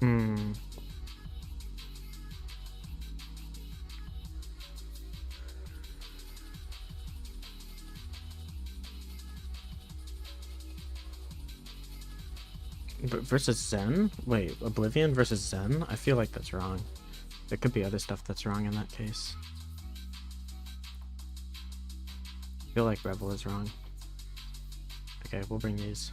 Hmm. Versus Zen? Wait, Oblivion versus Zen? I feel like that's wrong. There could be other stuff that's wrong in that case. I feel like Rebel is wrong. Okay, we'll bring these.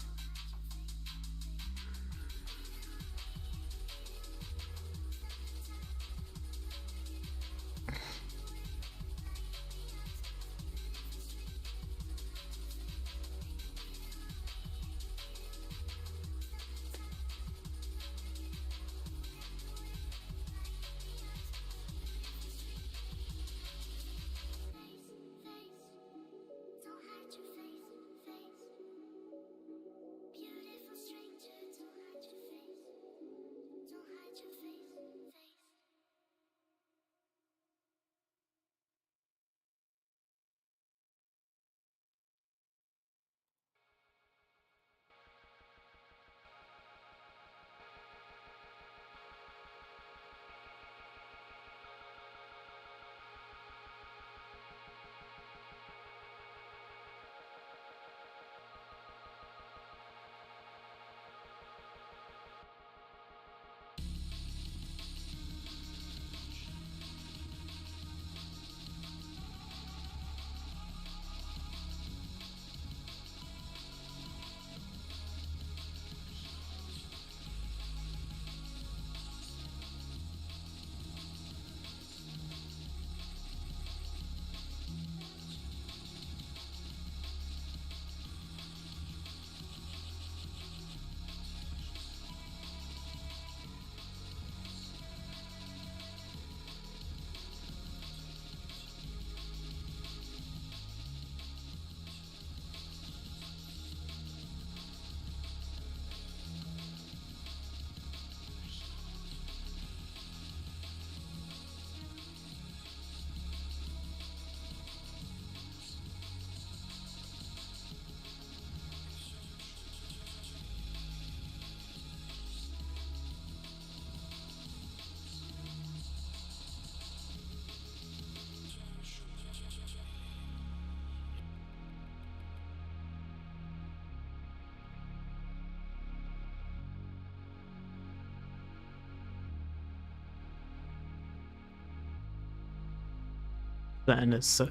Zen is so...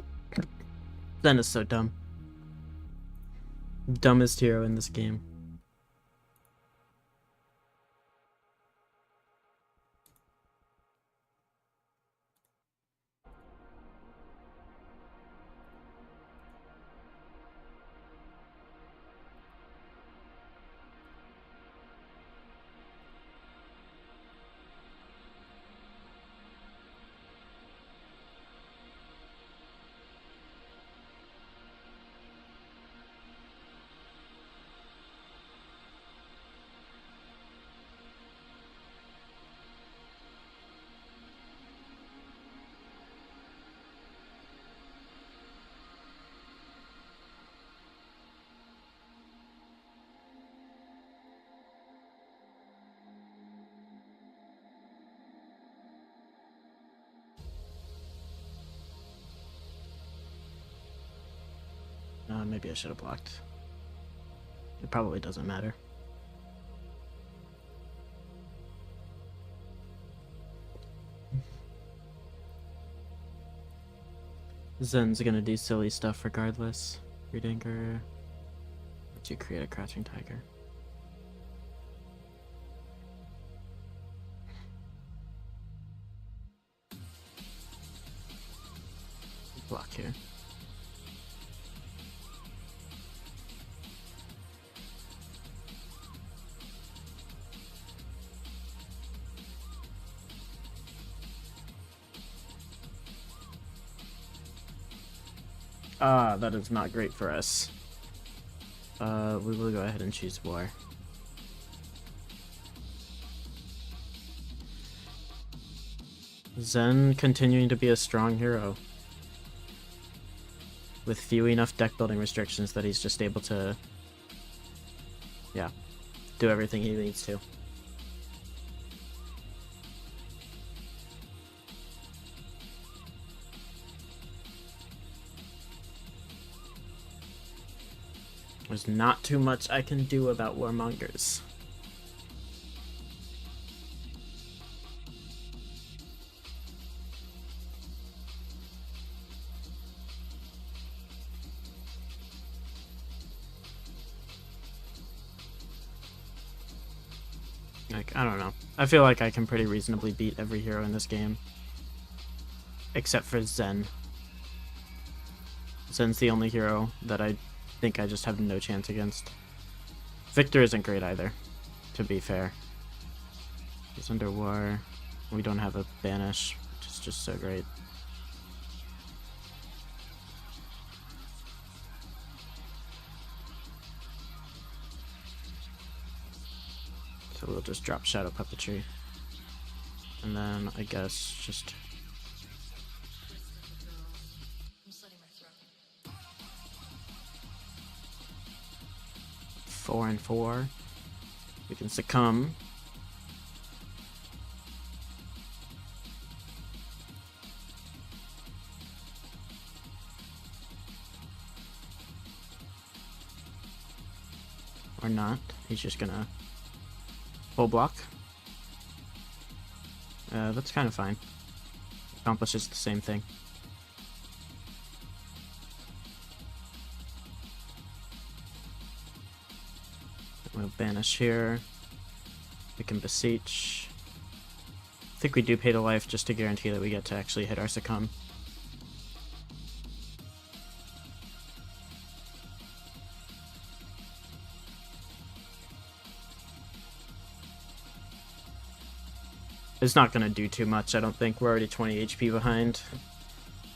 Zen is so dumb. Dumbest hero in this game. Maybe I should have blocked. It probably doesn't matter. Zen's gonna do silly stuff regardless. Read Anchor. Let you create a Crouching Tiger. Block here. Ah, that is not great for us. We will go ahead and choose War. Zen continuing to be a strong hero. With few enough deck building restrictions that he's just able to... yeah, do everything he needs to. There's not too much I can do about warmongers. Like, I don't know. I feel like I can pretty reasonably beat every hero in this game. Except for Zen. Zen's the only hero that I think I just have no chance against. Victor isn't great either, to be fair. He's under war. We don't have a banish, which is just so great. So we'll just drop Shadow Puppetry. And then I guess just... Four and 4. We can succumb. Or not. He's just gonna full block. That's kind of fine. Accomplishes the same thing. We'll banish here. We can beseech. I think we do pay to life just to guarantee that we get to actually hit our succumb. It's not going to do too much, I don't think. We're already 20 HP behind.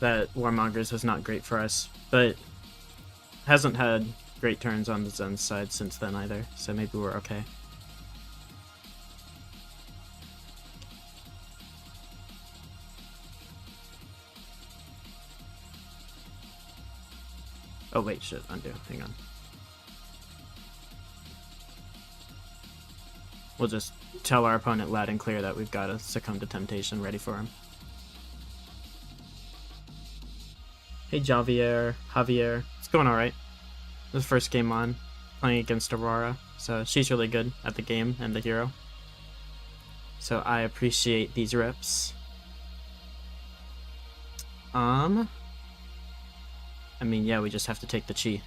That Warmongers was not great for us, but hasn't had great turns on the Zen side since then either, so maybe we're okay. Oh wait, shit, undo, hang on. We'll just tell our opponent loud and clear that we've got a Succumb to Temptation ready for him. Hey Javier, it's going alright. This is the first game on, playing against Aurora, so she's really good at the game and the hero. So I appreciate these reps. I mean, yeah, we just have to take the chi.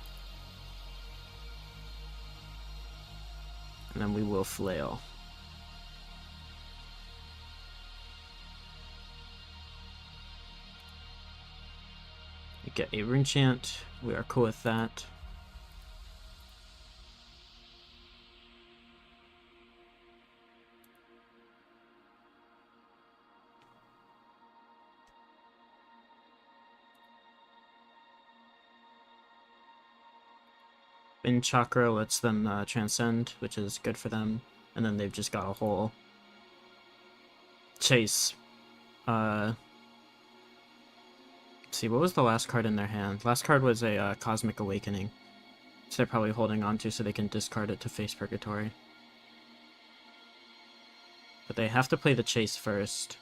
And then we will flail. We get a rune chant, we are cool with that. In Chakra lets them transcend, which is good for them, and then they've just got a whole chase. Let's see, what was the last card in their hand? Last card was a Cosmic Awakening, so they're probably holding on to so they can discard it to face Purgatory. But they have to play the chase first.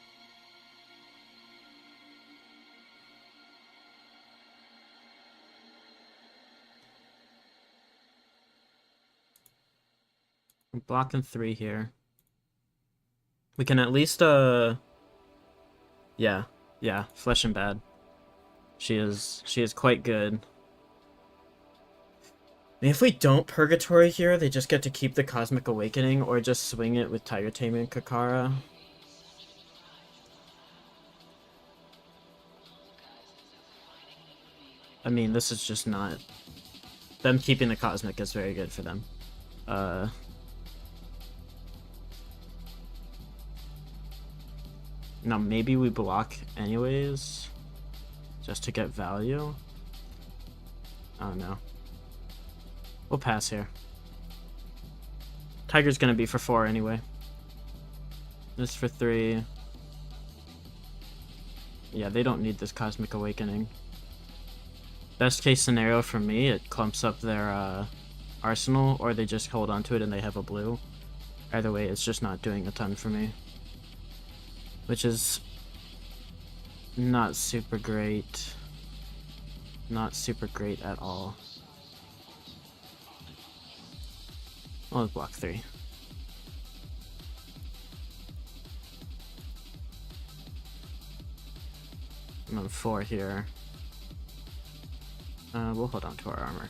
We're blocking 3 here. We can at least, yeah, Flesh and Bad. She is quite good. I mean, if we don't Purgatory here, they just get to keep the Cosmic Awakening, or just swing it with Tiger Tamer and Kakara. I mean, this is just not... Them keeping the Cosmic is very good for them. Now, maybe we block anyways, just to get value. Oh no. We'll pass here. Tiger's gonna be for 4 anyway. This for 3. Yeah, they don't need this Cosmic Awakening. Best case scenario for me, it clumps up their arsenal, or they just hold onto it and they have a blue. Either way, it's just not doing a ton for me. Which is not super great. Not super great at all. I'll block 3. I'm on 4 here. We'll hold on to our armor.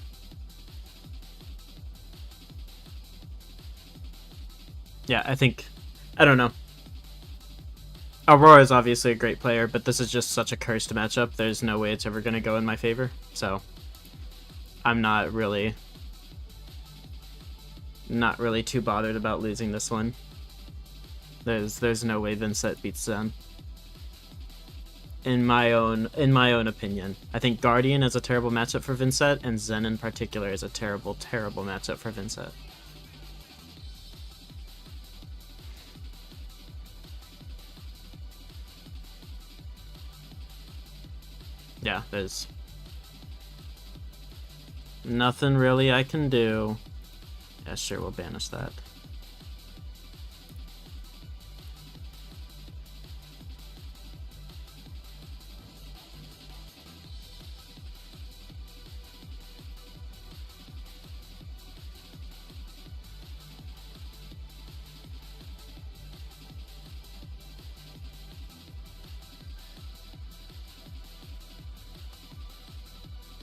Yeah, I don't know. Aurora is obviously a great player, but this is just such a cursed matchup. There's no way it's ever going to go in my favor. So, I'm not really too bothered about losing this one. There's no way Vynnset beats Zen. In my own opinion. I think Guardian is a terrible matchup for Vynnset, and Zen in particular is a terrible, terrible matchup for Vynnset. Yeah, there's nothing really I can do. Yeah, sure, we'll banish that.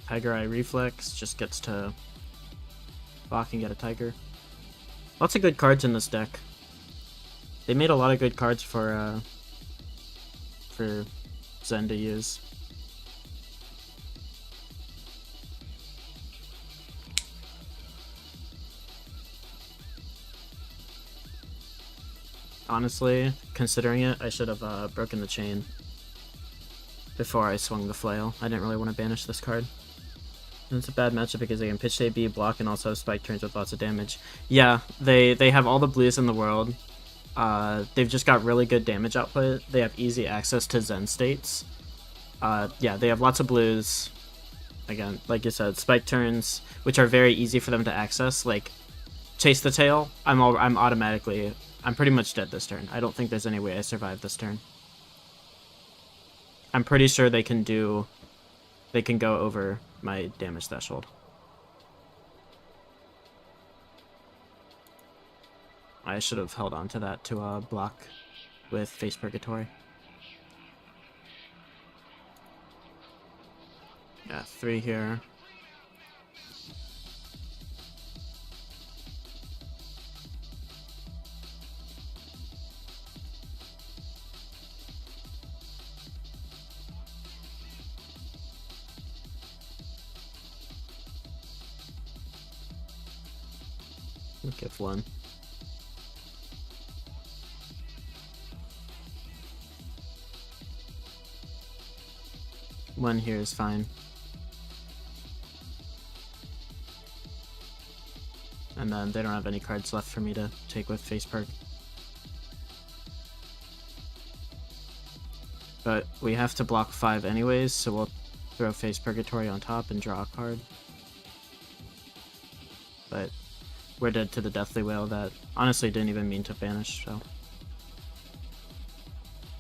Tiger Eye Reflex just gets to block and get a Tiger. Lots of good cards in this deck. They made a lot of good cards for Zen to use. Honestly, considering it, I should have broken the chain before I swung the flail. I didn't really want to banish this card. And it's a bad matchup because they can pitch A, B, block, and also have spike turns with lots of damage. Yeah, they have all the blues in the world. They've just got really good damage output. They have easy access to Zen states. Yeah, they have lots of blues. Again, like you said, spike turns, which are very easy for them to access. Like, Chase the Tail, I'm pretty much dead this turn. I don't think there's any way I survive this turn. I'm pretty sure they can go over my damage threshold. I should have held on to that to block with Face Purgatory. Yeah, 3 here. We'll give 1. One here is fine. And then they don't have any cards left for me to take with Face Perk. But we have to block 5 anyways, so we'll throw Face Purgatory on top and draw a card. But we're dead to the Deathly Whale that honestly didn't even mean to banish, so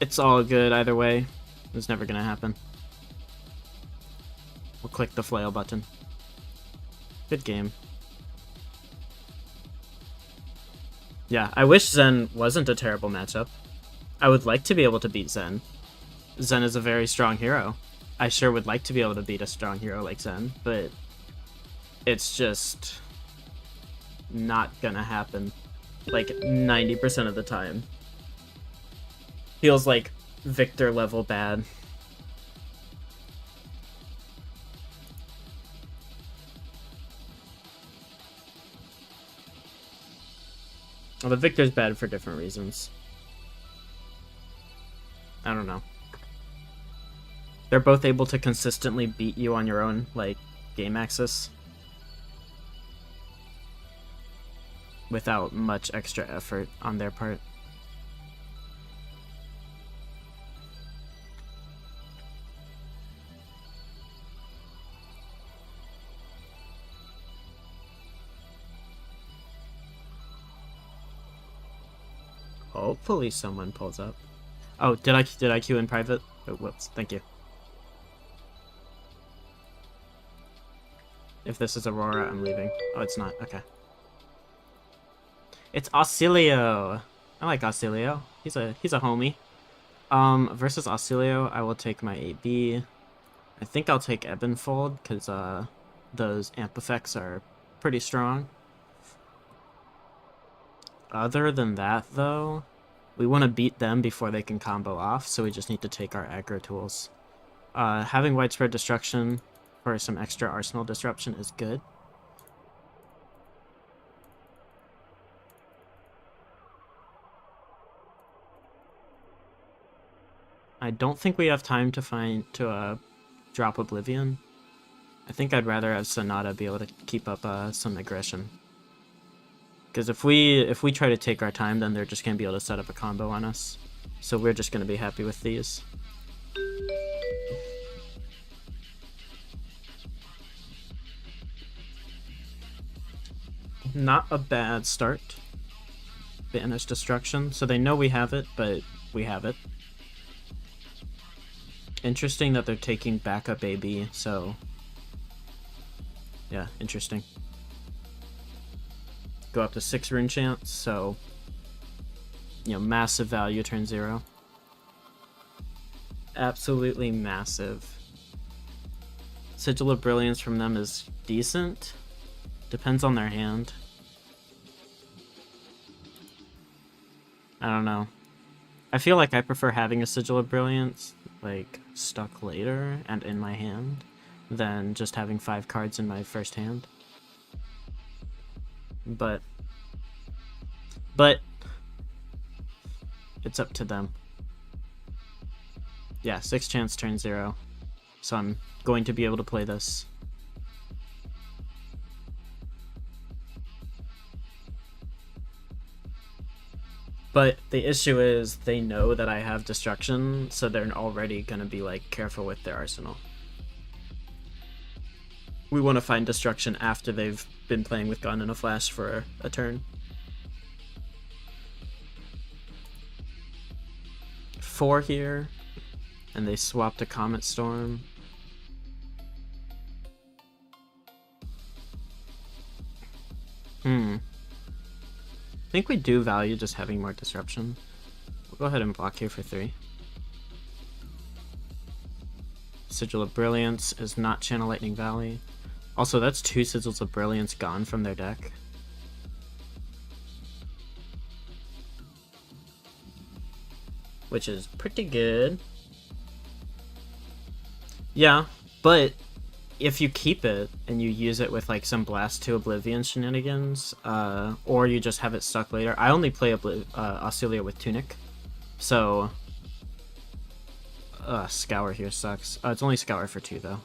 it's all good either way. It's never gonna happen. We'll click the flail button. Good game. Yeah, I wish Zen wasn't a terrible matchup. I would like to be able to beat Zen. Zen is a very strong hero. I sure would like to be able to beat a strong hero like Zen, but it's just not gonna happen. Like 90% of the time. Feels like Victor level bad. Well, the Victor's bad for different reasons. I don't know. They're both able to consistently beat you on your own, like, game axis. Without much extra effort on their part. Hopefully someone pulls up. Oh, did I queue in private? Oh, whoops. Thank you. If this is Aurora, I'm leaving. Oh, it's not. Okay. It's Oscilio. I like Oscilio. He's a homie. Versus Oscilio, I will take my AB. I think I'll take Ebonfold, because those amp effects are pretty strong. Other than that, though, we want to beat them before they can combo off, so we just need to take our aggro tools. Having widespread destruction for some extra arsenal disruption is good. I don't think we have time to drop Oblivion. I think I'd rather have Sonata be able to keep up some aggression. Because if we try to take our time, then they're just gonna be able to set up a combo on us. So we're just gonna be happy with these. Not a bad start. Banish Destruction. So they know we have it, but we have it. Interesting that they're taking backup AB, so... yeah, interesting. Go up to 6 rune chance, so... you know, massive value turn 0. Absolutely massive. Sigil of Brilliance from them is decent. Depends on their hand. I don't know. I feel like I prefer having a Sigil of Brilliance, like, stuck later and in my hand, than just having 5 cards in my first hand. But it's up to them. Yeah, 6 chance turn 0. So I'm going to be able to play this. But the issue is they know that I have destruction, so they're already gonna be like careful with their arsenal. We want to find destruction after they've been playing with Gun and a Flash for a turn. 4 here, and they swapped a Comet Storm. I think we do value just having more disruption. We'll go ahead and block here for 3. Sigil of Brilliance is not Channel Lightning Valley. Also, that's 2 Sigils of Brilliance gone from their deck. Which is pretty good. Yeah, but if you keep it and you use it with like some Blast to Oblivion shenanigans, or you just have it stuck later. I only play Oscilio with Tunic, so Scour here sucks. It's only Scour for 2 though.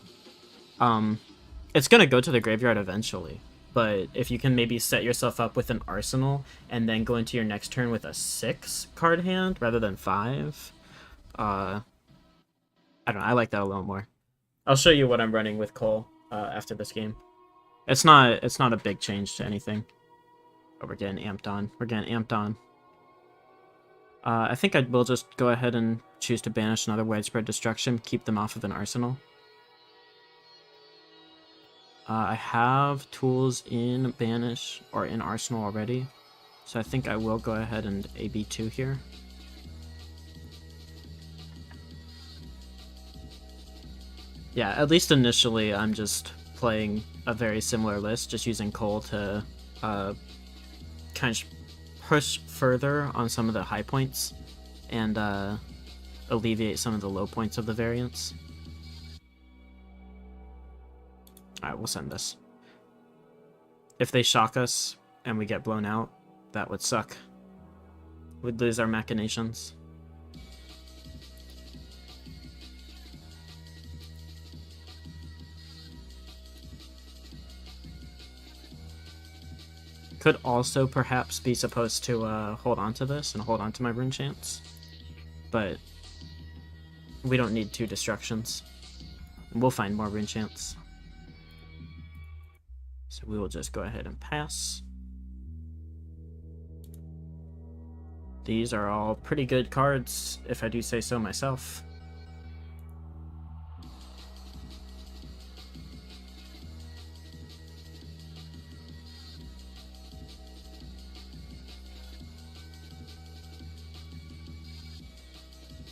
It's gonna go to the graveyard eventually, but if you can maybe set yourself up with an arsenal and then go into your next turn with a 6 card hand rather than 5, I don't know, I like that a little more. I'll show you what I'm running with Cole after this game. It's not a big change to anything. But we're getting amped on. We're getting amped on. I think I will just go ahead and choose to banish another Widespread Destruction, keep them off of an arsenal. I have tools in banish or in arsenal already, so I think I will go ahead and AB2 here. Yeah, at least initially I'm just playing a very similar list, just using Cole to kind of push further on some of the high points and alleviate some of the low points of the variants. Alright, we'll send this. If they shock us and we get blown out, that would suck. We'd lose our machinations. Could also perhaps be supposed to hold on to this and hold on to my rune chance, but we don't need 2 destructions. We'll find more rune chance. So we will just go ahead and pass. These are all pretty good cards, if I do say so myself.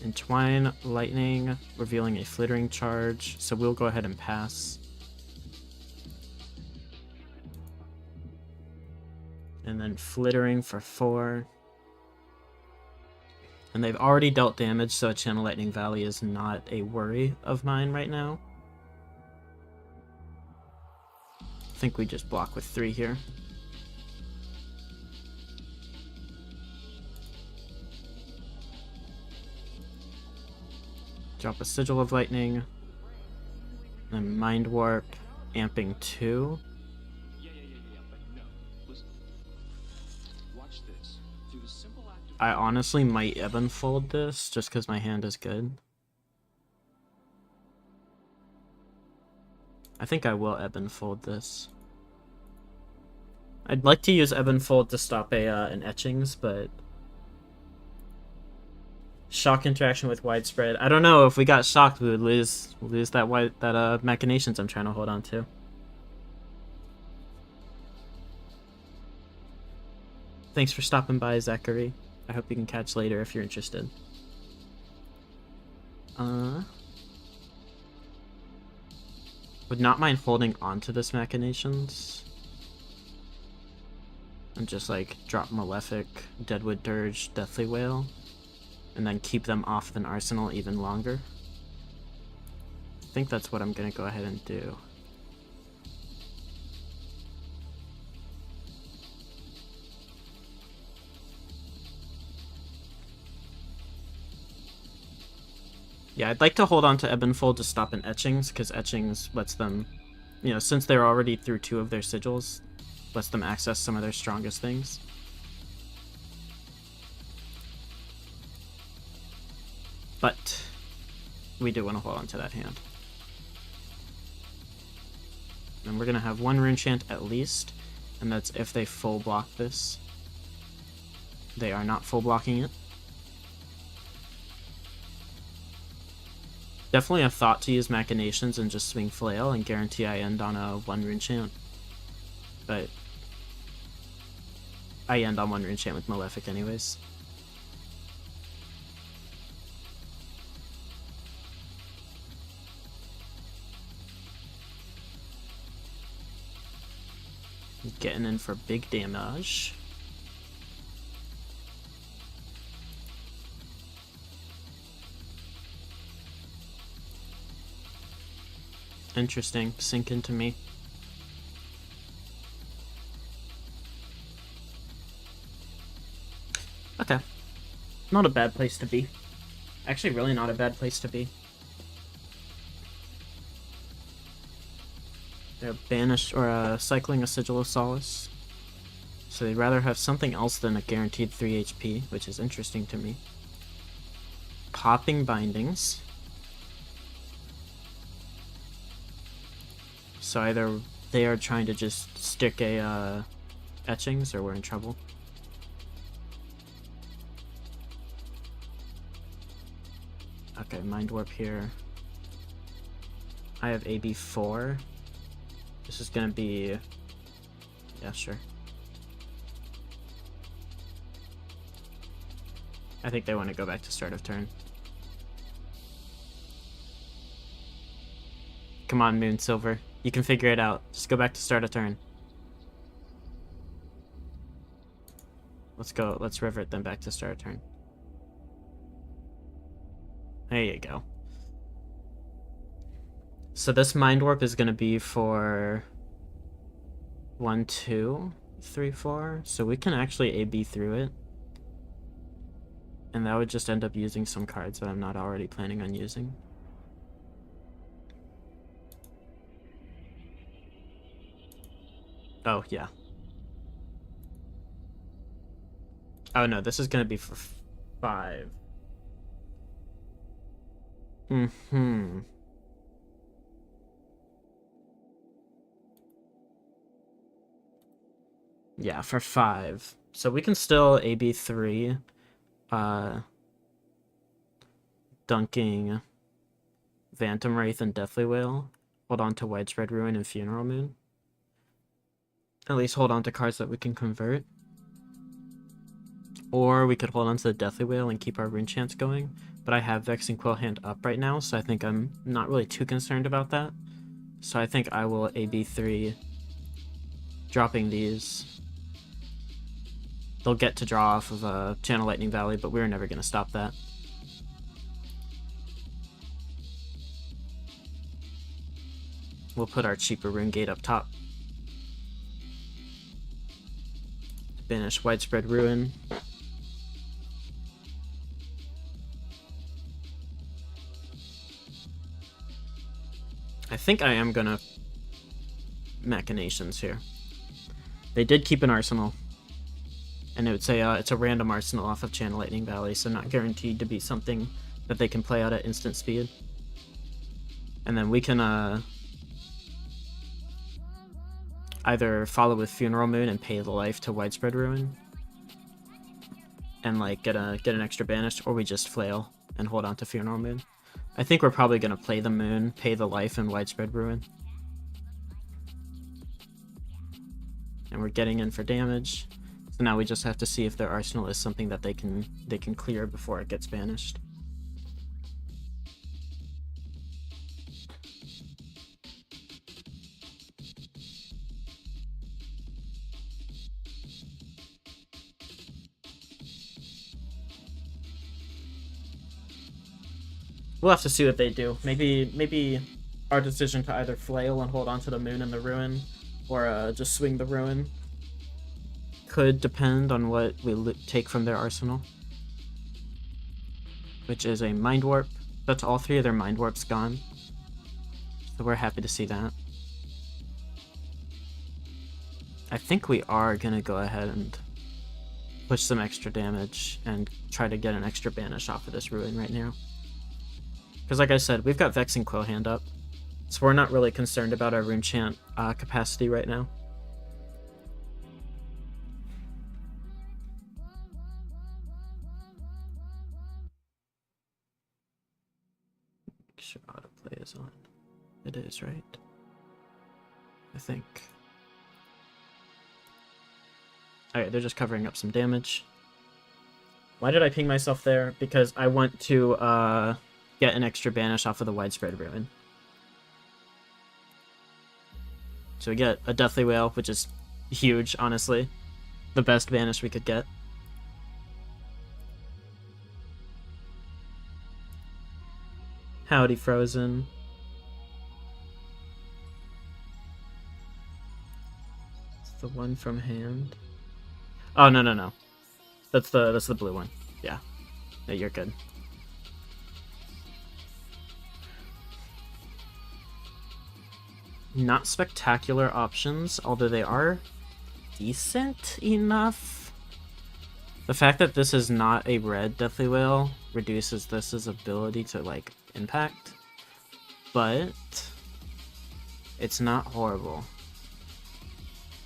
Entwine Lightning, revealing a flittering charge, so we'll go ahead and pass. And then Flittering for 4. And they've already dealt damage, so a Channel Lightning Valley is not a worry of mine right now. I think we just block with 3 here. Drop a Sigil of Lightning. Then Mind Warp, amping 2. I honestly might ebb and fold this just because my hand is good. I think I will ebb and fold this. I'd like to use ebb and fold to stop an etchings, but shock interaction with widespread. I don't know, if we got shocked we would lose that machinations I'm trying to hold on to. Thanks for stopping by, Zachary. I hope you can catch later if you're interested. Would not mind holding onto this machinations. And just like drop Malefic, Deadwood Dirge, Deathly Wail. And then keep them off an arsenal even longer. I think that's what I'm gonna go ahead and do. Yeah, I'd like to hold on to Ebb and Fold to stop an etchings, because etchings lets them, you know, since they're already through 2 of their sigils, lets them access some of their strongest things. But we do want to hold on to that hand. And we're going to have 1 rune chant at least, and that's if they full block this. They are not full blocking it. Definitely a thought to use machinations and just swing flail and guarantee I end on a 1 rune chant. But I end on 1 rune chant with Malefic anyways. Getting in for big damage. Interesting. Sink into me. Okay. Not a bad place to be. Actually, really not a bad place to be. They're banished or cycling a Sigil of Solace. So they'd rather have something else than a guaranteed 3 HP, which is interesting to me. Popping Bindings. So either they are trying to just stick a etchings, or we're in trouble. Okay, Mind Warp here. I have AB4. This is gonna be... yeah, sure. I think they want to go back to start of turn. Come on, Moon Silver. You can figure it out. Just go back to start a turn. Let's go. Let's revert them back to start a turn. There you go. So this Mind Warp is going to be for 1, 2, 3, 4. So we can actually AB through it. And that would just end up using some cards that I'm not already planning on using. Oh, yeah. Oh, no, this is going to be for 5. Mm-hmm. Yeah, for 5. So we can still AB3. Dunking Phantom Wraith and Deathly Wail. Hold on to Widespread Ruin and Funeral Moon. At least hold on to cards that we can convert. Or we could hold on to the Deathly Whale and keep our rune chance going. But I have Vexing Quill Hand up right now, so I think I'm not really too concerned about that. So I think I will AB3, dropping these. They'll get to draw off of Channel Lightning Valley, but we're never going to stop that. We'll put our cheaper rune gate up top. Banish Widespread Ruin. I think I am gonna Machinations here. They did keep an arsenal. And it would say it's a random arsenal off of Channel Lightning Valley, so not guaranteed to be something that they can play out at instant speed. And then we can either follow with Funeral Moon and pay the life to Widespread Ruin, and like get an extra banish, or we just flail and hold on to Funeral Moon. I think we're probably gonna play the moon, pay the life, and Widespread Ruin. And we're getting in for damage. So now we just have to see if their arsenal is something that they can clear before it gets banished. We'll have to see what they do. Maybe our decision to either flail and hold on to the moon and the ruin, or just swing the ruin, could depend on what we take from their arsenal. Which is a Mind Warp. That's all three of their Mind Warps gone. So we're happy to see that. I think we are gonna go ahead and push some extra damage and try to get an extra banish off of this ruin right now. Because like I said, we've got Vexing Quill Hand up, so we're not really concerned about our rune chant capacity right now. Make sure autoplay is on. It is, right? I think. Alright, they're just covering up some damage. Why did I ping myself there? Because I want to get an extra banish off of the Widespread Ruin. So we get a Deathly Whale, which is huge, honestly. The best banish we could get. Howdy, Frozen. It's the one from hand. Oh, no. That's the blue one. Yeah. No, you're good. Not spectacular options, although they are decent enough. The fact that this is not a red Deathly Whale reduces this ability to, like, impact. But it's not horrible.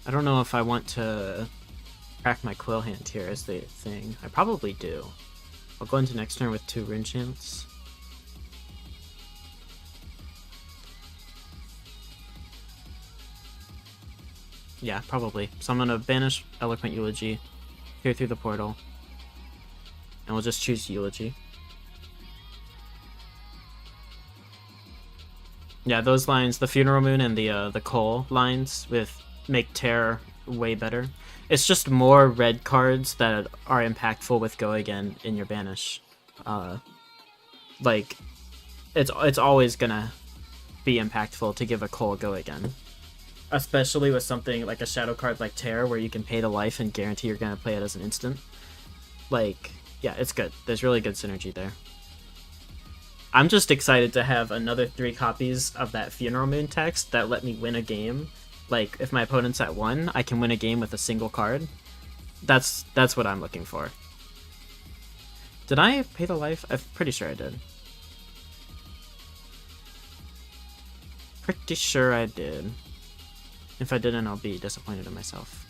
I don't know if I want to crack my Quill Hand here as the thing. I probably do. I'll go into next turn with 2 rune chants. Yeah, probably. So I'm gonna banish Eloquent Eulogy, clear through the portal, and we'll just choose Eulogy. Yeah, those lines, the Funeral Moon and the Coal lines, make Terror way better. It's just more red cards that are impactful with Go Again in your banish. Like, it's always gonna be impactful to give a Coal Go Again. Especially with something like a shadow card like Terror, where you can pay the life and guarantee you're going to play it as an instant. Like, yeah, it's good. There's really good synergy there. I'm just excited to have another 3 copies of that Funeral Moon text that let me win a game. Like, if my opponent's at 1, I can win a game with a single card. That's what I'm looking for. Did I pay the life? I'm pretty sure I did. Pretty sure I did. If I didn't, I'll be disappointed in myself.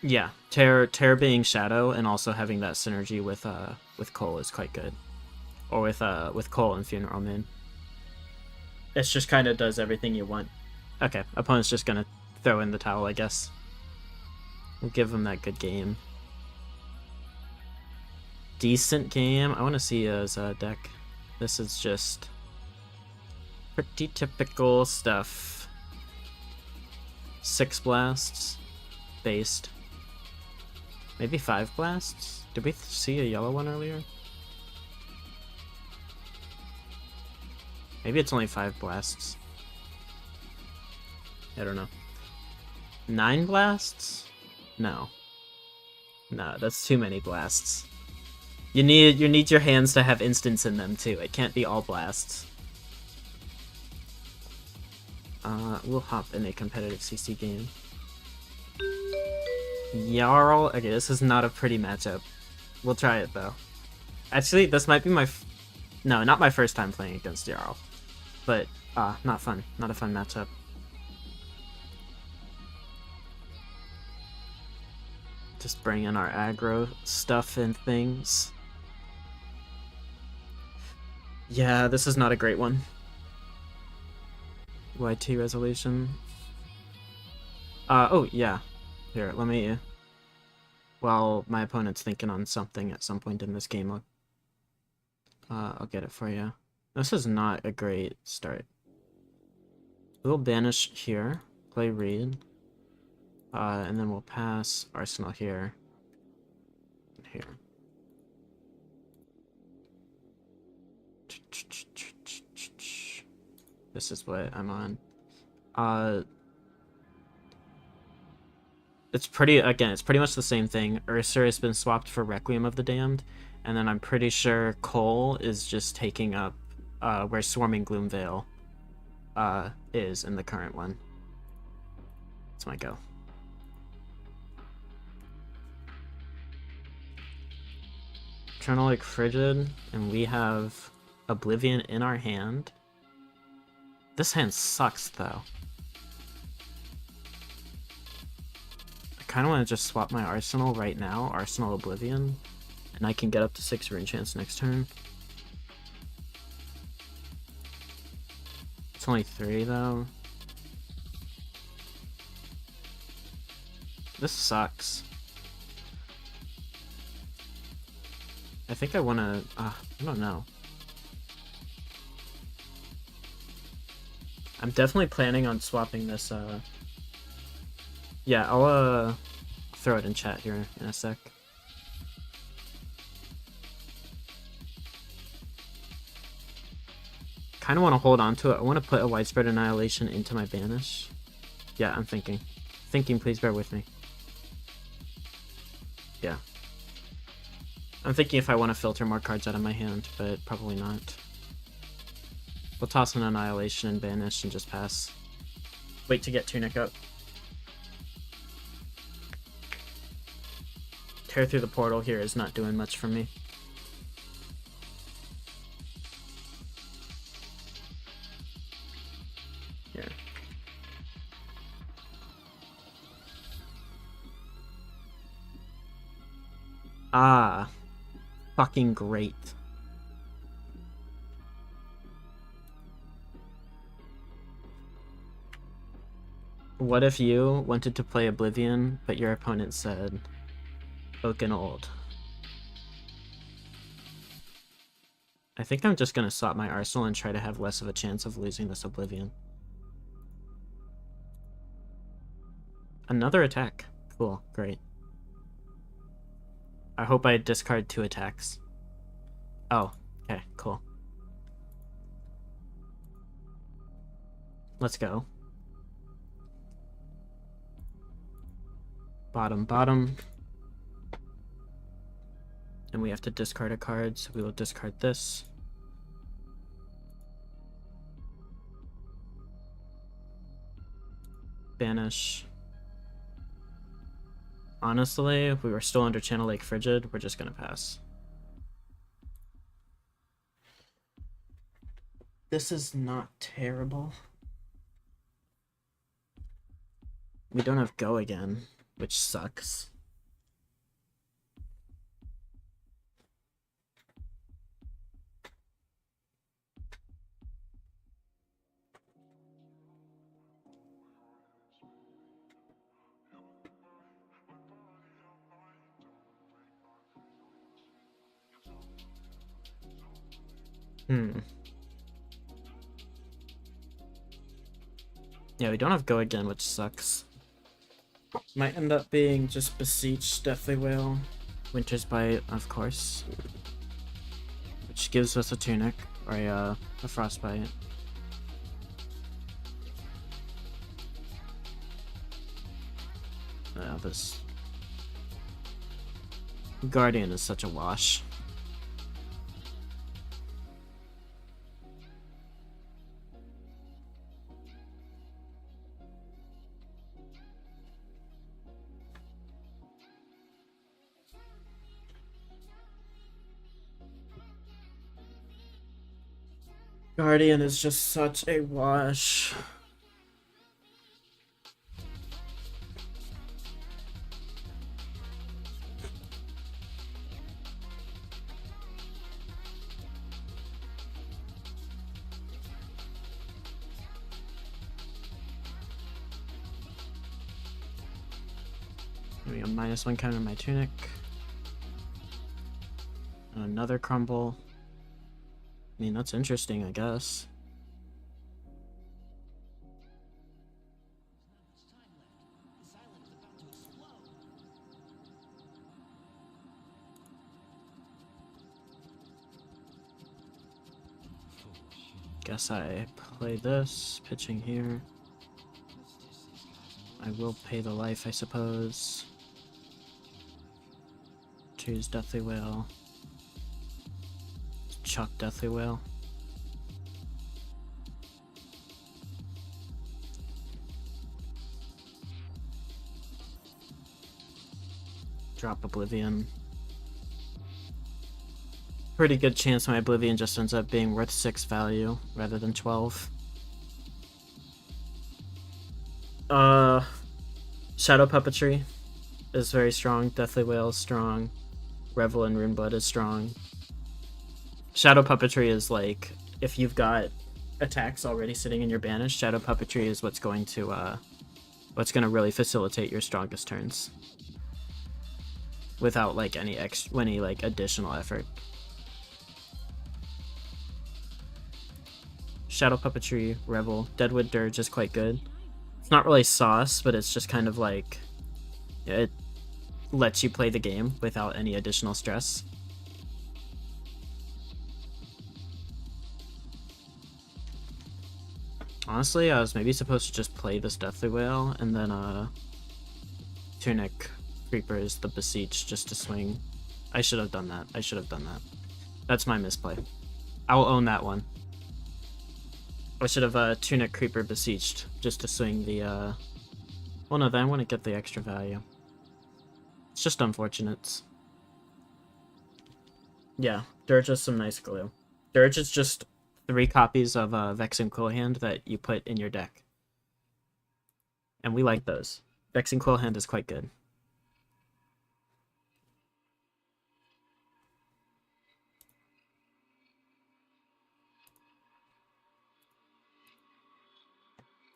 Yeah, Terror being Shadow and also having that synergy with Cole is quite good. Or with Cole and Funeral Moon. It just kind of does everything you want. Okay, opponent's just gonna throw in the towel, I guess. We'll give him that good game. Decent game. I want to see his deck. This is just pretty typical stuff. 6 blasts. Based. Maybe 5 blasts? Did we see a yellow one earlier? Maybe it's only 5 blasts. I don't know. 9 blasts? No. No, that's too many blasts. You need your hands to have instants in them too. It can't be all blasts. We'll hop in a competitive CC game. Jarl. Okay, this is not a pretty matchup. We'll try it though. Actually, this might be my no, not my first time playing against Jarl. But not fun. Not a fun matchup. Just bring in our aggro stuff and things. Yeah, this is not a great one. YT resolution. Oh, yeah. Here, let me... While my opponent's thinking on something at some point in this game, I'll get it for you. This is not a great start. We'll banish here, play Reed, and then we'll pass Arsenal here, and here. This is what I'm on. It's pretty much the same thing. Ursa has been swapped for Requiem of the Damned, and then I'm pretty sure Cole is just taking up where Swarming Gloomveil is in the current one. That's my go. Eternal Lake Frigid, and we have Oblivion in our hand. This hand sucks, though. I kind of want to just swap my Arsenal right now, Arsenal Oblivion, and I can get up to 6 Rune Chance next turn. It's only 3, though. This sucks. I think I want to... I don't know. I'm definitely planning on swapping this, Yeah, I'll, throw it in chat here in a sec. Kind of want to hold on to it. I want to put a Widespread Annihilation into my Banish. Yeah, I'm thinking. Please bear with me. Yeah. I'm thinking if I want to filter more cards out of my hand, but probably not. We'll toss an Annihilation and Banish and just pass. Wait to get Tunic up. Tear through the portal here is not doing much for me. Here. Ah. Fucking great. What if you wanted to play Oblivion, but your opponent said Oak and Old? I think I'm just gonna swap my Arsenal and try to have less of a chance of losing this Oblivion. Another attack. Cool, great. I hope I discard 2 attacks. Oh, okay, cool. Let's go. Bottom. And we have to discard a card, so we will discard this. Banish. Honestly, if we were still under Channel Lake Frigid, we're just gonna pass. This is not terrible. We don't have Go again, which sucks. Hmm. Yeah, we don't have Go Again, which sucks. Might end up being just Beseech, Deathly Wail, Winter's Bite, of course. Which gives us a Tunic, or a Frostbite. This Guardian is such a wash. Guardian is just such a wash. Maybe a -1 counter on my Tunic. Another Crumble. I mean, that's interesting, I guess. Guess I play this, pitching here. I will pay the life, I suppose. Choose Deathly Wail. Chuck Deathly Wail. Drop Oblivion. Pretty good chance my Oblivion just ends up being worth 6 value rather than 12. Shadow Puppetry is very strong. Deathly Wail is strong. Revel and Runeblood is strong. Shadow Puppetry is like, if you've got attacks already sitting in your banish, Shadow Puppetry is what's going to really facilitate your strongest turns. Without like any like additional effort. Shadow Puppetry, Revel, Deadwood Dirge is quite good. It's not really sauce, but it's just kind of like, it lets you play the game without any additional stress. Honestly, I was maybe supposed to just play this Deathly Wail and then Tunic Creeper is the Beseech just to swing. I should have done that. That's my misplay. I'll own that one. I should have Tunic Creeper Beseeched just to swing the well, no, then I want to get the extra value. It's just unfortunate. Yeah, Dirge has some nice glue. Dirge is just 3 copies of Vexing Quillhand that you put in your deck. And we like those. Vexing Quillhand is quite good.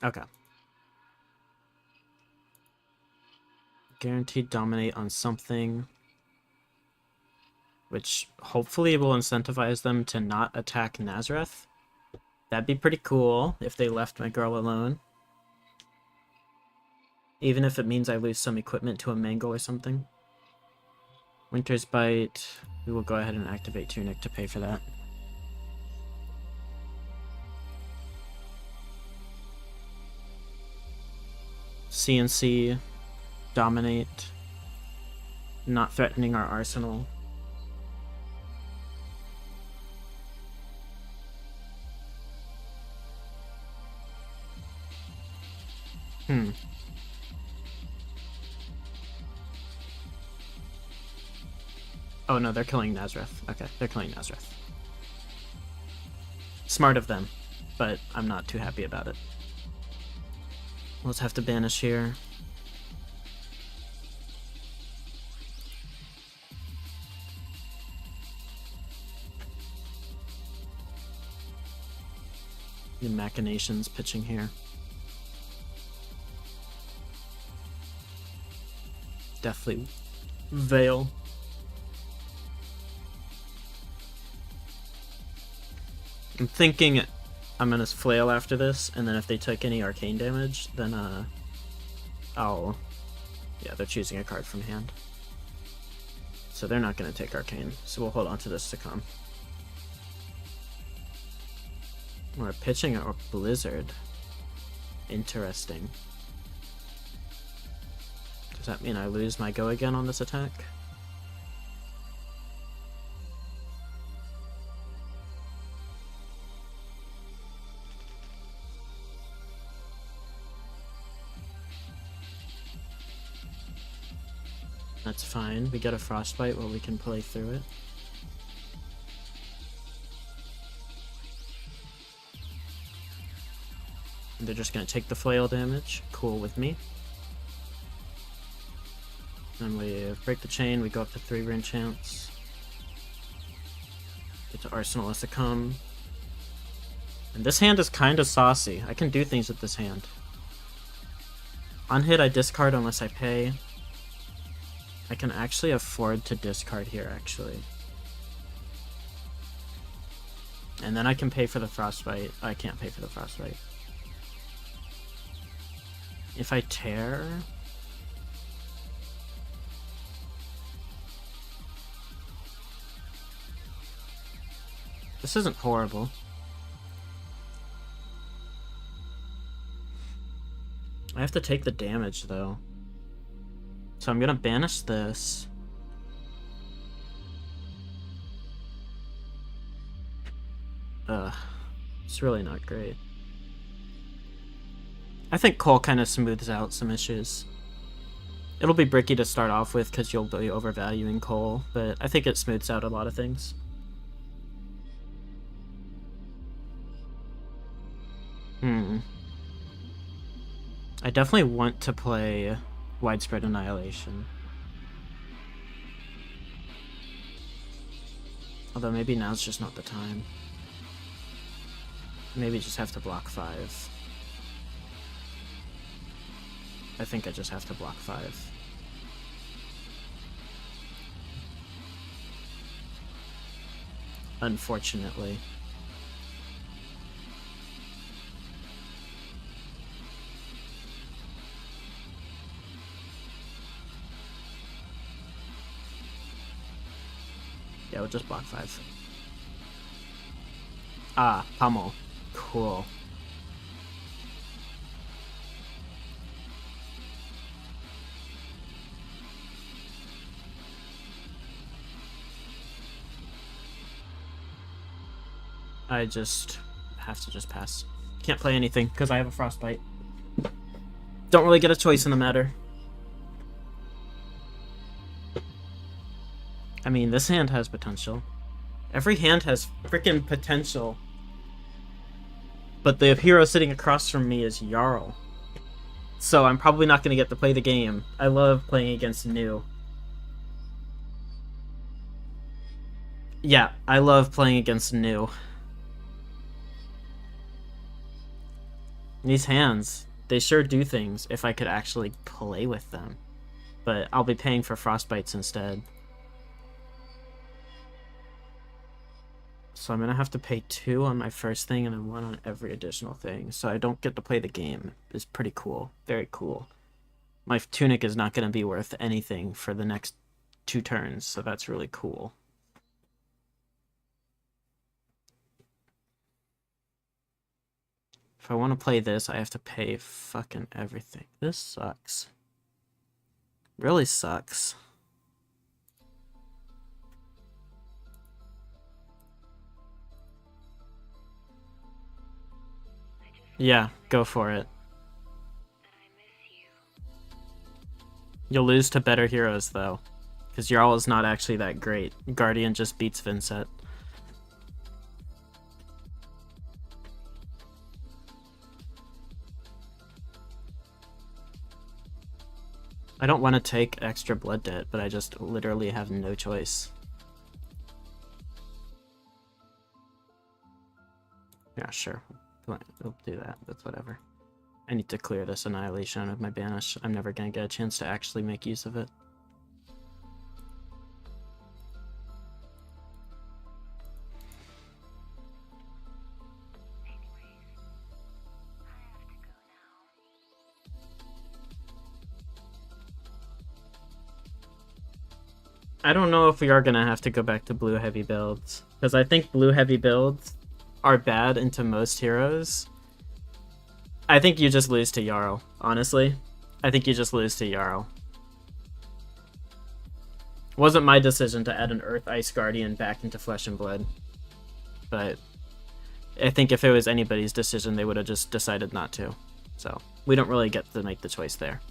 Okay. Guaranteed dominate on something, which hopefully will incentivize them to not attack Nazareth. That'd be pretty cool if they left my girl alone. Even if it means I lose some equipment to a Mango or something. Winter's Bite. We will go ahead and activate Tunic to pay for that. CNC. Dominate. Not threatening our arsenal. Oh no, they're killing Nazareth. Okay, they're killing Nazareth. Smart of them, but I'm not too happy about it. Let's have to banish here. The Machinations pitching here. Deathly Veil. I'm thinking I'm gonna flail after this, and then if they took any arcane damage, then I'll... Yeah, they're choosing a card from hand. So they're not gonna take arcane, so we'll hold on to this to come. We're pitching a blizzard. Interesting. Does that mean I lose my go again on this attack? That's fine. We get a frostbite where we can play through it. And they're just gonna take the flail damage. Cool with me. Then we break the chain, we go up to 3 rune chance. Get to Arsenal as to come. And this hand is kind of saucy. I can do things with this hand. On hit, I discard unless I pay. I can actually afford to discard here, actually. And then I can pay for the frostbite. I can't pay for the frostbite. If I tear... This isn't horrible. I have to take the damage, though. So I'm gonna banish this. It's really not great. I think Cole kind of smooths out some issues. It'll be bricky to start off with because you'll be overvaluing Cole, but I think it smooths out a lot of things. I definitely want to play Widespread Annihilation. Although maybe now's just not the time. Maybe just have to block 5. I think I just have to block 5. Unfortunately. Yeah, we'll just block 5. Ah, pummel. Cool. I just have to just pass. Can't play anything because I have a frostbite. Don't really get a choice in the matter. I mean, this hand has potential. Every hand has freaking potential. But the hero sitting across from me is Jarl. So I'm probably not going to get to play the game. I love playing against new. Yeah, I love playing against new. These hands, they sure do things if I could actually play with them. But I'll be paying for frostbites instead. So I'm going to have to pay 2 on my first thing and then 1 on every additional thing. So I don't get to play the game. It's pretty cool. Very cool. My tunic is not going to be worth anything for the next 2 turns, so that's really cool. If I want to play this, I have to pay fucking everything. This sucks. Really sucks. Yeah, go for it. You'll lose to better heroes, though. Because Jarl is not actually that great. Guardian just beats Vynnset. I don't want to take extra blood debt, but I just literally have no choice. Yeah, sure. We'll do that. That's whatever. I need to clear this Annihilation out of my banish. I'm never going to get a chance to actually make use of it. I don't know if we are gonna have to go back to blue heavy builds, because I think blue heavy builds are bad into most heroes. I think you just lose to Jarl, honestly. I think you just lose to Jarl. It wasn't my decision to add an Earth Ice Guardian back into Flesh and Blood, but I think if it was anybody's decision, they would have just decided not to. So we don't really get to make the choice there.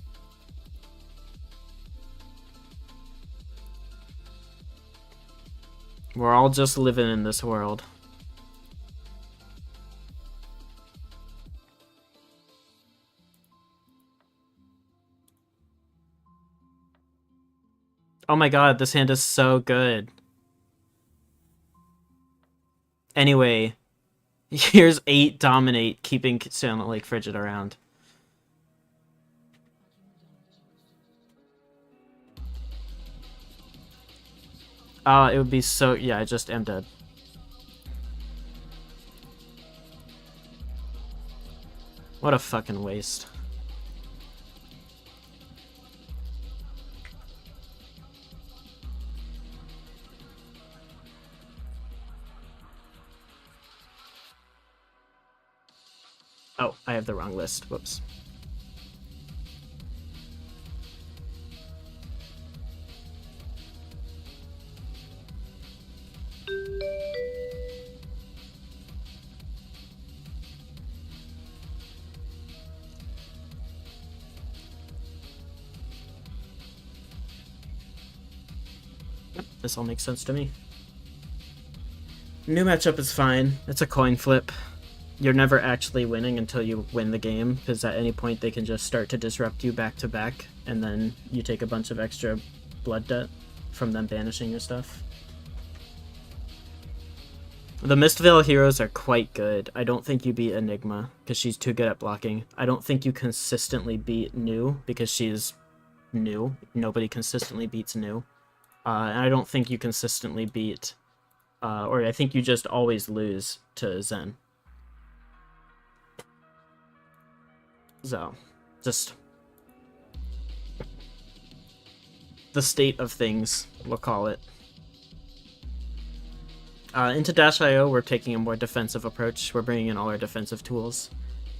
We're all just living in this world. Oh my god, this hand is so good. Anyway, here's 8 Dominate, keeping Silent Lake Frigid around. It would be so... Yeah, I just am dead. What a fucking waste. Oh, I have the wrong list. Whoops. This all makes sense to me. New matchup is fine. It's a coin flip. You're never actually winning until you win the game, because at any point they can just start to disrupt you back to back, and then you take a bunch of extra blood debt from them banishing your stuff. The Mistveil heroes are quite good. I don't think you beat Enigma, because she's too good at blocking. I don't think you consistently beat New, because she's new. Nobody consistently beats New. And I don't think you consistently beat... or I think you just always lose to Zen. So, just... the state of things, we'll call it. Into Dash.io, we're taking a more defensive approach. We're bringing in all our defensive tools.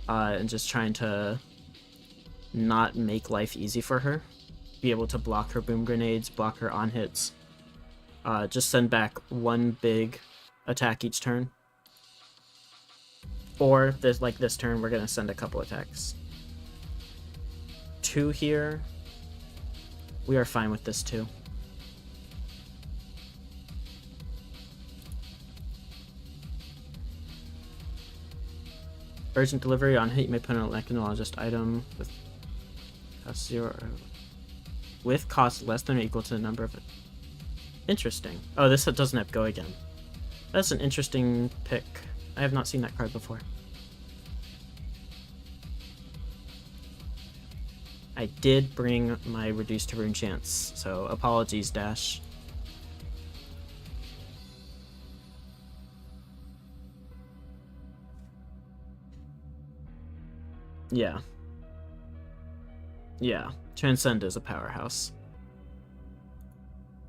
And just trying to not make life easy for her. Be able to block her boom grenades, block her on hits. Just send back one big attack each turn. Or, like this turn, we're going to send a couple attacks. 2 here. We are fine with this too. Urgent delivery on hit. You may put an electronologist item with cost 0 with cost less than or equal to the number of it. Interesting. Oh, this doesn't have go again. That's an interesting pick. I have not seen that card before. I did bring my reduced to rune chance, so apologies, Dash. Yeah. Yeah. Transcend is a powerhouse.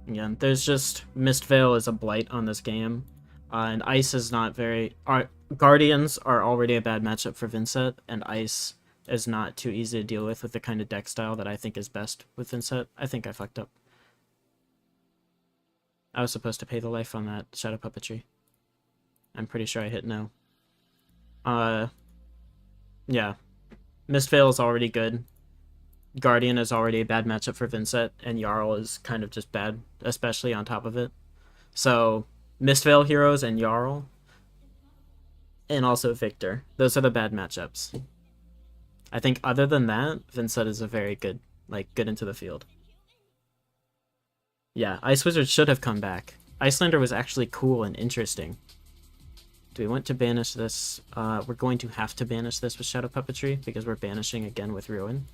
Again, there's just... Mistveil is a blight on this game. And Ice is not very... Guardians are already a bad matchup for Vynnset, and Ice is not too easy to deal with the kind of deck style that I think is best with Vynnset. I think I fucked up. I was supposed to pay the life on that Shadow Puppetry. I'm pretty sure I hit no. Yeah. Mistveil is already good. Guardian is already a bad matchup for Vynnset, and Jarl is kind of just bad, especially on top of it. So, Mistveil heroes and Jarl, and also Victor. Those are the bad matchups. I think other than that, Vynnset is a very good, good into the field. Yeah, Ice Wizard should have come back. Icelander was actually cool and interesting. Do we want to banish this? We're going to have to banish this with Shadow Puppetry, because we're banishing again with Ruin.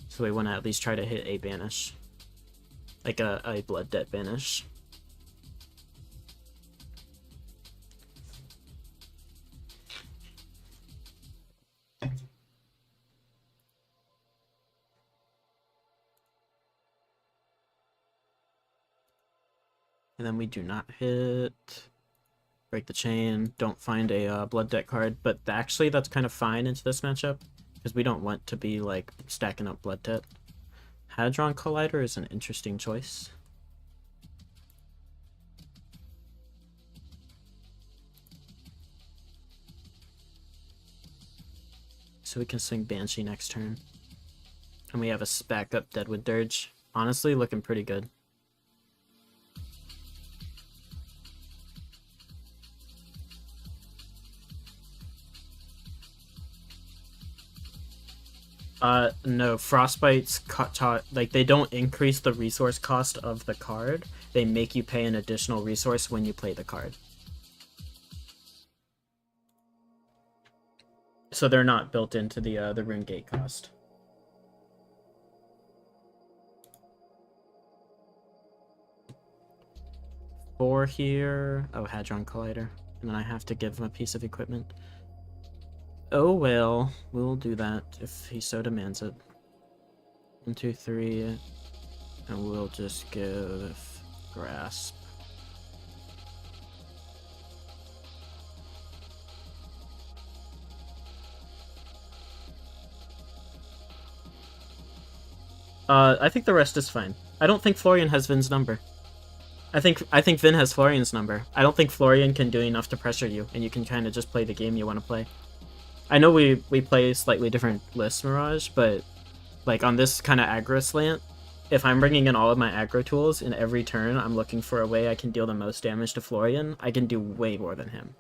So we want to at least try to hit a banish. Like a Blood Debt banish. And then we do not hit. Break the chain. Don't find a blood debt card. But actually, that's kind of fine into this matchup. Because we don't want to be, like, stacking up blood debt. Hadron Collider is an interesting choice. So we can swing Banshee next turn. And we have a backup Deadwood Dirge. Honestly, looking pretty good. No, Frostbite's like, they don't increase the resource cost of the card. They make you pay an additional resource when you play the card. So they're not built into the rune gate cost. Four here. Oh, Hadron Collider. And then I have to give him a piece of equipment. Oh well, we'll do that if he so demands it. 1, 2, 3, and we'll just give Grasp. I think the rest is fine. I don't think Florian has Vynn's number. I think Vynn has Florian's number. I don't think Florian can do enough to pressure you, and you can kind of just play the game you want to play. I know we play slightly different lists, Mirage, but like on this kind of aggro slant, if I'm bringing in all of my aggro tools in every turn, I'm looking for a way I can deal the most damage to Florian, I can do way more than him.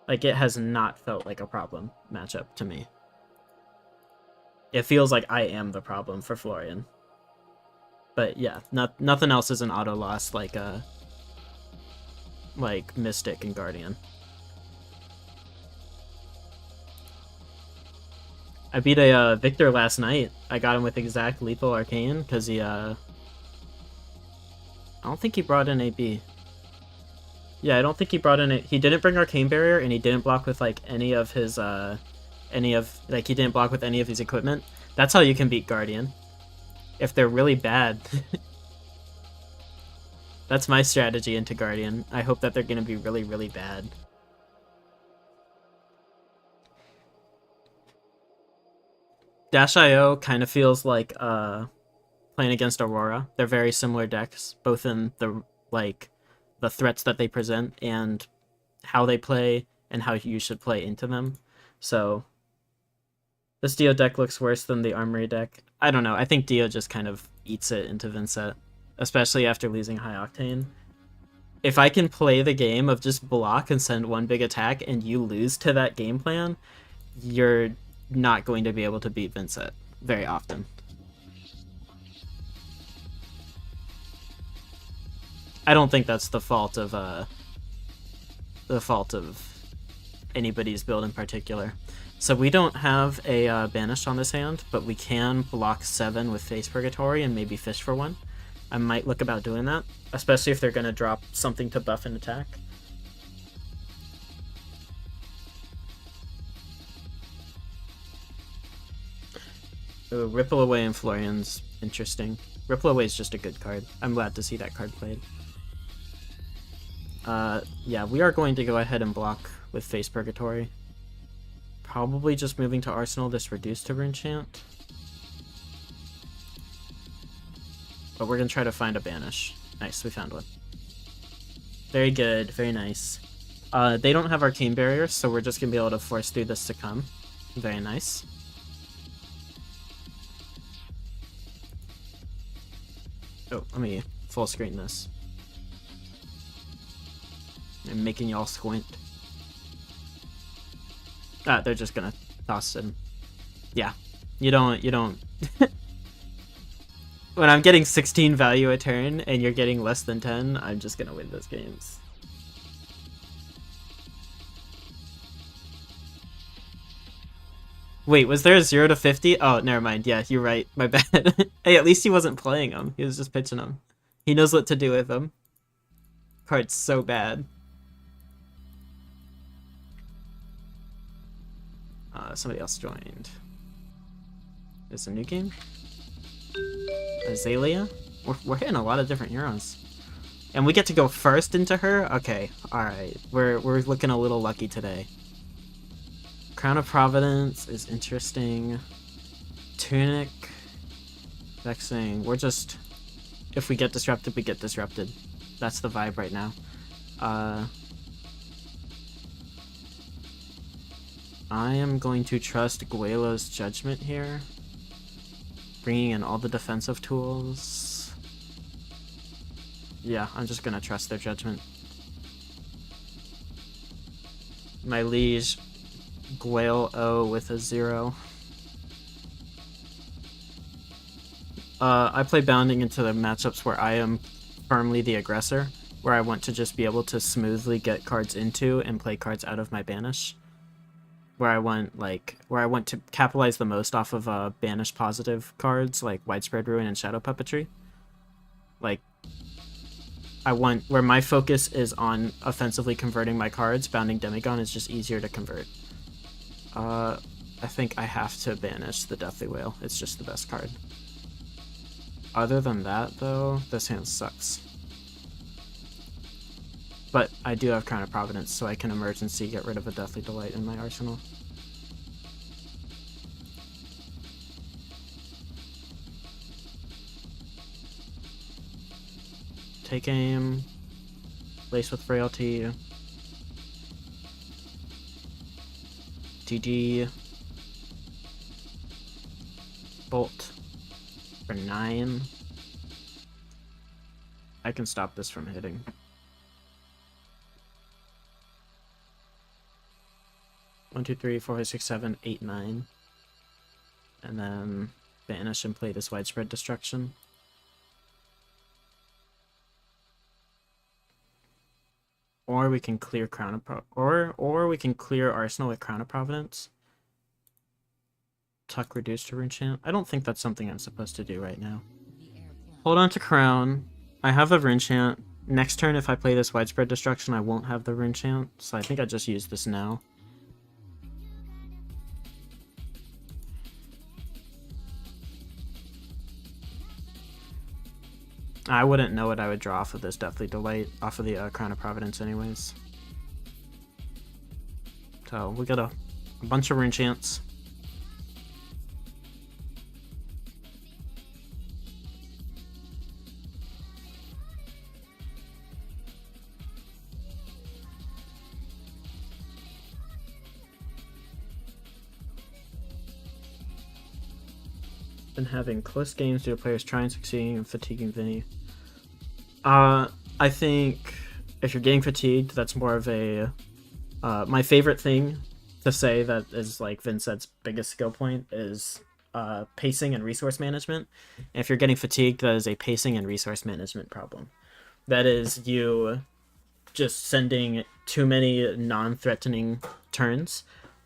Like, it has not felt like a problem matchup to me. It feels like I am the problem for Florian. But yeah, nothing else is an auto loss like Mystic and Guardian. I beat a Victor last night. I got him with exact lethal arcane because he I don't think he brought in AB. Yeah, I don't think he brought in he didn't bring arcane barrier, and he didn't block with like any of his he didn't block with any of his equipment. That's how you can beat Guardian. If they're really bad. That's my strategy into Guardian. I hope that they're going to be really, really bad. Dash.io kind of feels like playing against Aurora. They're very similar decks, both in the threats that they present and how they play and how you should play into them. So this Dio deck looks worse than the Armory deck. I don't know. I think Dio just kind of eats it into Vynnset, especially after losing High Octane. If I can play the game of just block and send one big attack and you lose to that game plan, you're not going to be able to beat Vynnset very often. I don't think that's the fault of anybody's build in particular. So we don't have a Banished on this hand, but we can block 7 with Face Purgatory and maybe fish for 1. I might look about doing that, especially if they're going to drop something to buff an attack. Ooh, Ripple Away and Florian's interesting. Ripple Away is just a good card. I'm glad to see that card played. Yeah, we are going to go ahead and block with Face Purgatory. Probably just moving to Arsenal this reduced to Rune Chant. But we're going to try to find a Banish. Nice, we found one. Very good, very nice. They don't have Arcane Barrier, so we're just going to be able to force through this to come. Very nice. Oh, let me full screen this. I'm making y'all squint. Ah, they're just gonna toss him. Yeah, you don't. When I'm getting 16 value a turn and you're getting less than 10, I'm just gonna win those games. Wait, was there a 0 to 50? Oh, never mind. Yeah, you're right. My bad. Hey, at least he wasn't playing them. He was just pitching them. He knows what to do with them. Card's so bad. Somebody else joined. Is a new game? Azalea? We're hitting a lot of different heroes. And we get to go first into her? Okay, alright. We're looking a little lucky today. Crown of Providence is interesting. Tunic. Vexing. We're just... If we get disrupted, we get disrupted. That's the vibe right now. I am going to trust Guelo's Judgment here. Bringing in all the defensive tools. Yeah, I'm just gonna trust their judgment. My liege, Guelo O with a 0. I play Bounding into the matchups where I am firmly the aggressor, where I want to just be able to smoothly get cards into and play cards out of my banish. Where I want to capitalize the most off of banish positive cards like Widespread Ruin and Shadow Puppetry. Like, where my focus is on offensively converting my cards, Bounding Demigon is just easier to convert. I think I have to banish the Deathly Whale. It's just the best card. Other than that, though, this hand sucks. But I do have Crown of Providence, so I can emergency get rid of a Deathly Delight in my arsenal. Take aim. Lace with Frailty. GG. Bolt. For 9. I can stop this from hitting. One, two, three, 4, 5, 6, 7, 8, 9. And then banish and play this Widespread Destruction. Or we can clear Crown of or we can clear Arsenal with Crown of Providence. Tuck reduce to Rune Chant. I don't think that's something I'm supposed to do right now. Hold on to Crown. I have a Rune Chant. Next turn, if I play this Widespread Destruction, I won't have the Rune Chant, so I think I just use this now. I wouldn't know what I would draw off of this Deathly Delight, off of the Crown of Providence anyways. So, we got a bunch of Rune Chants. Been having close games due to players trying, succeeding, and fatiguing Vinny. I think if you're getting fatigued, that's more of a... my favorite thing to say that is like Vynnset's biggest skill point is pacing and resource management. And if you're getting fatigued, that is a pacing and resource management problem. That is you just sending too many non-threatening turns.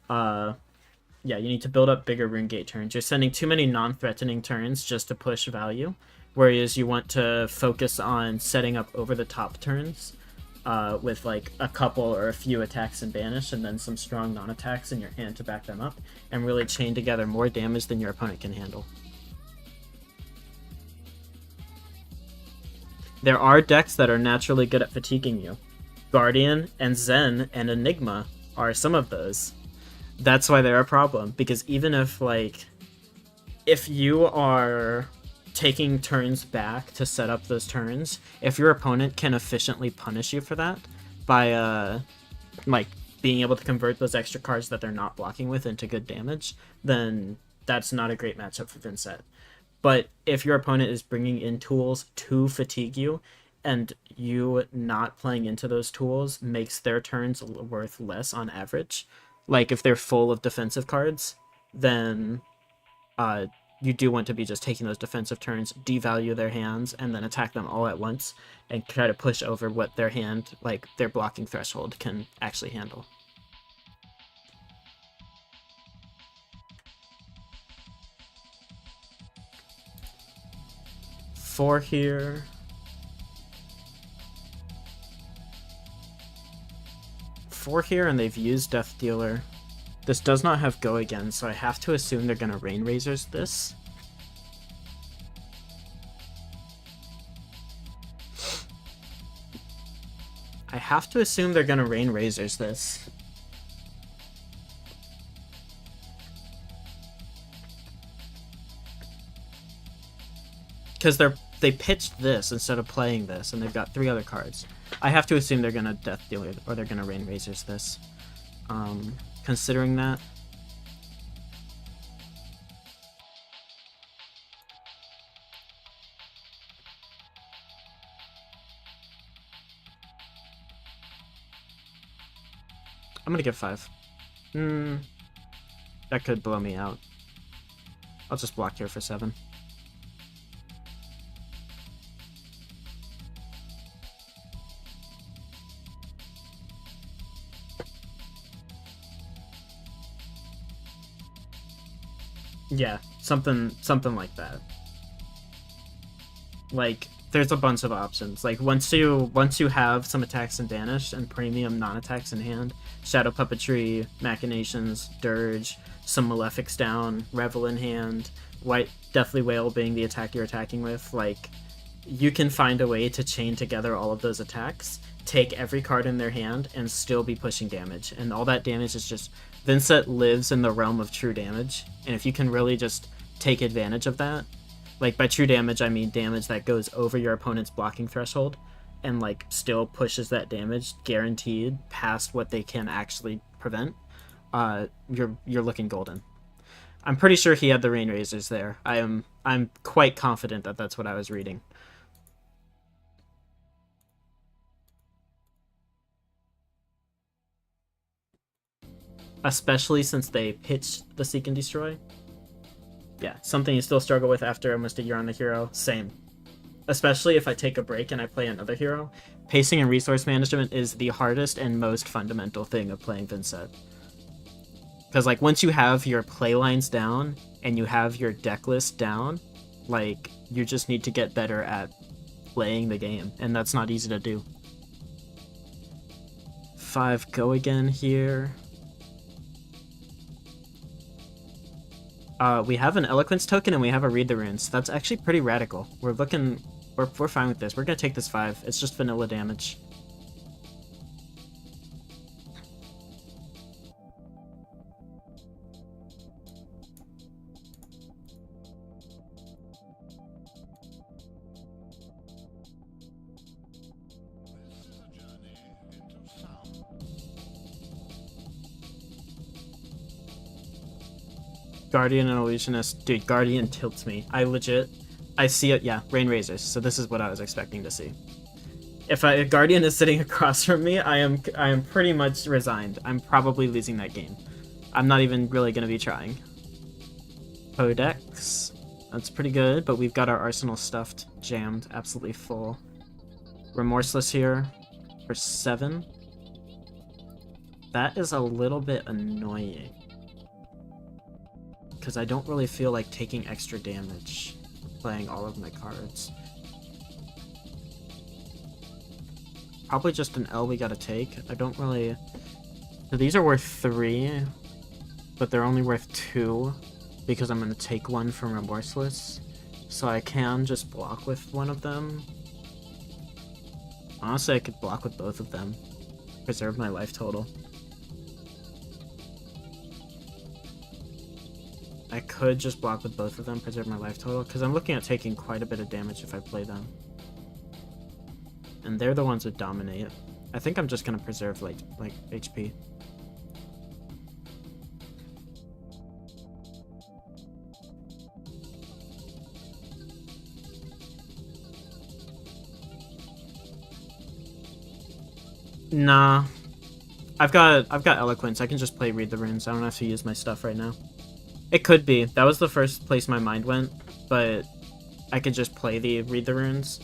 Yeah, you need to build up bigger Rune Gate turns. You're sending too many non-threatening turns just to push value, whereas you want to focus on setting up over-the-top turns with like a couple or a few attacks and banish, and then some strong non-attacks in your hand to back them up, and really chain together more damage than your opponent can handle. There are decks that are naturally good at fatiguing you. Guardian and Zen and Enigma are some of those. That's why they're a problem, because even if, like, if you are taking turns back to set up those turns, if your opponent can efficiently punish you for that by, like, being able to convert those extra cards that they're not blocking with into good damage, then that's not a great matchup for Vynnset. But if your opponent is bringing in tools to fatigue you, and you not playing into those tools makes their turns worth less on average, like if they're full of defensive cards, then you do want to be just taking those defensive turns, devalue their hands, and then attack them all at once and try to push over what their hand, like their blocking threshold, can actually handle. Four here. Four here, and they've used Death Dealer. This does not have Go again, so I have to assume they're gonna Rain Razors this. have to assume they're gonna Rain Razors this. Because they pitched this instead of playing this, and they've got 3 other cards. I have to assume they're gonna Death Deal it, or they're gonna Rain Razors this. Considering that. I'm gonna give 5. That could blow me out. I'll just block here for 7. Yeah, something like that. Like, there's a bunch of options. Like, once you have some attacks in Banish and premium non-attacks in hand, Shadow Puppetry, Machinations, Dirge, some Malefics down, Revel in hand, White Deathly Whale being the attack you're attacking with, like, you can find a way to chain together all of those attacks, take every card in their hand, and still be pushing damage. And all that damage is just... Vynnset lives in the realm of true damage, and if you can really just take advantage of that, like, by true damage, I mean damage that goes over your opponent's blocking threshold, and, like, still pushes that damage, guaranteed, past what they can actually prevent, you're looking golden. I'm pretty sure he had the Rain Razors there. I'm quite confident that that's what I was reading. Especially since they pitched the Seek and Destroy. Yeah, something you still struggle with after almost a year on the hero. Same. Especially if I take a break and I play another hero. Pacing and resource management is the hardest and most fundamental thing of playing Vynnset. Because, like, once you have your play lines down and you have your deck list down, like, you just need to get better at playing the game, and that's not easy to do. 5 go again here. We have an Eloquence token and we have a Read the Runes. That's actually pretty radical. We're fine with this. We're gonna take this 5. It's just vanilla damage. Guardian and Illusionist. Dude, Guardian tilts me. I see it. Yeah, Rain Razors. So this is what I was expecting to see. If Guardian is sitting across from me, I am pretty much resigned. I'm probably losing that game. I'm not even really going to be trying. Codex. That's pretty good, but we've got our arsenal stuffed, jammed, absolutely full. Remorseless here for 7. That is a little bit annoying. Because I don't really feel like taking extra damage playing all of my cards. Probably just an L we gotta take. I don't really... So these are worth 3, but they're only worth 2 because I'm gonna take one from Remorseless. So I can just block with one of them. Honestly, I could block with both of them. Preserve my life total. I could just block with both of them, preserve my life total, because I'm looking at taking quite a bit of damage if I play them. And they're the ones that dominate. I think I'm just going to preserve, like HP. Nah. I've got Eloquence. I can just play Read the Runes. I don't have to use my stuff right now. It could be. That was the first place my mind went, but I could just play the Read the Runes.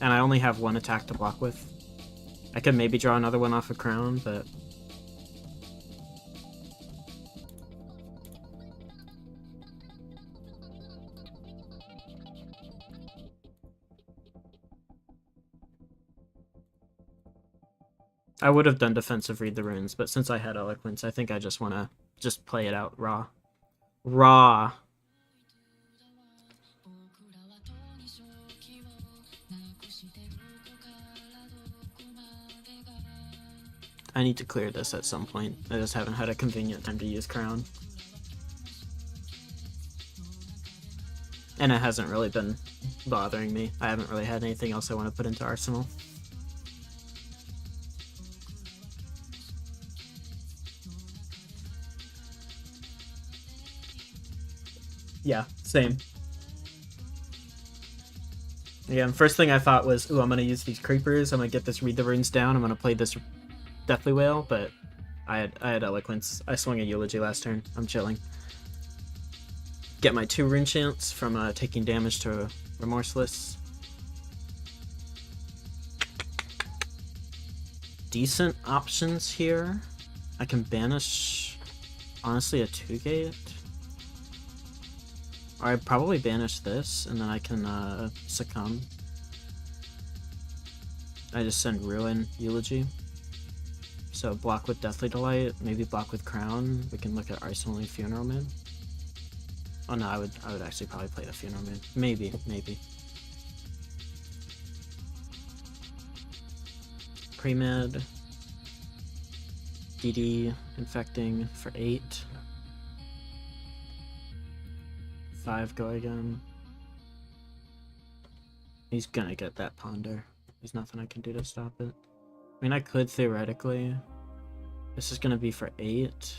And I only have one attack to block with. I could maybe draw another one off a Crown, but... I would have done defensive Read the Runes, but since I had Eloquence, I think I just want to just play it out raw. Raw. I need to clear this at some point. I just haven't had a convenient time to use Crown. And it hasn't really been bothering me. I haven't really had anything else I want to put into Arsenal. Yeah, same. Yeah, first thing I thought was, ooh, I'm gonna use these creepers, I'm gonna get this Read the Runes down, I'm gonna play this Deathly Wail, but I had Eloquence. I swung a Eulogy last turn. I'm chilling. Get my 2 rune chance from taking damage to Remorseless. Decent options here. I can banish, honestly, a 2-gate. Or I'd probably banish this, and then I can succumb. I just send Ruin, Eulogy. So block with Deathly Delight, maybe block with Crown. We can look at Arsenal and Funeral Moon. Oh no, I would actually probably play the Funeral Moon. Maybe. Pre-med. DD infecting for 8. 5 go again. He's gonna get that Ponder. There's nothing I can do to stop it. I mean, I could theoretically. This is gonna be for 8.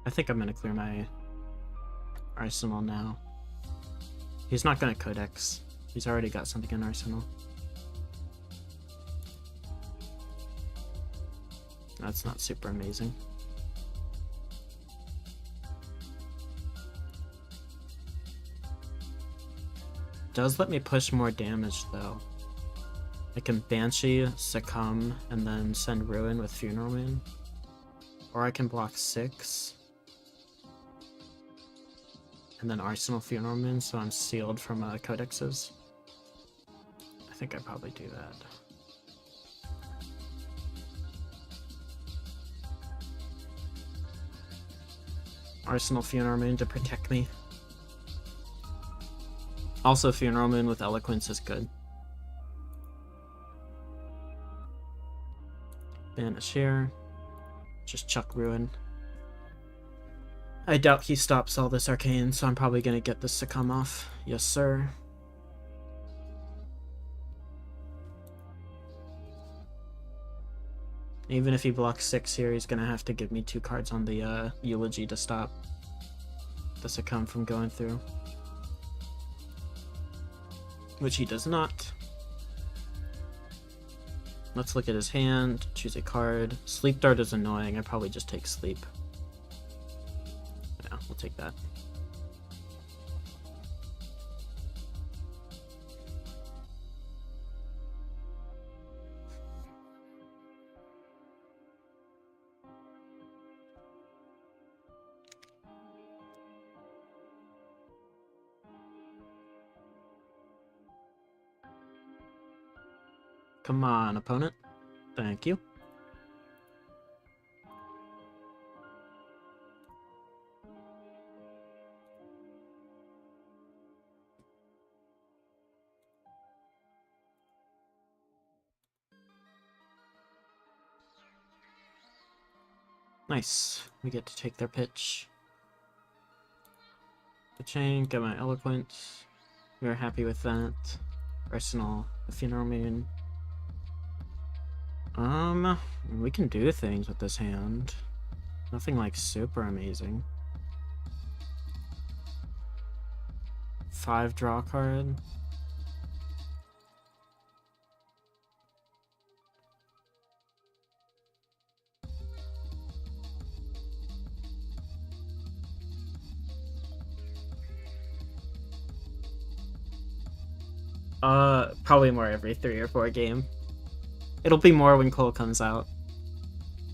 I think I'm gonna clear my Arsenal now. He's not gonna Codex. He's already got something in Arsenal. That's not super amazing. Does let me push more damage though. I can Banshee, Succumb, and then send Ruin with Funeral Moon. Or I can block 6. And then Arsenal Funeral Moon, so I'm sealed from Codexes. I think I probably do that. Arsenal Funeral Moon to protect me. Also, Funeral Moon with Eloquence is good. Banish here. Just chuck Ruin. I doubt he stops all this Arcane, so I'm probably gonna get this Succumb off. Yes, sir. Even if he blocks 6 here, he's gonna have to give me 2 cards on the Eulogy to stop the Succumb from going through. Which he does not. Let's look at his hand, choose a card. Sleep Dart is annoying, I probably just take Sleep. Yeah, we'll take that. Come on, opponent. Thank you. Nice. We get to take their pitch. The chain, get my Eloquence. We are happy with that. Arsenal, the Funeral Moon. We can do things with this hand. Nothing like super amazing. 5 draw card. Probably more every 3 or 4 game. It'll be more when Cole comes out.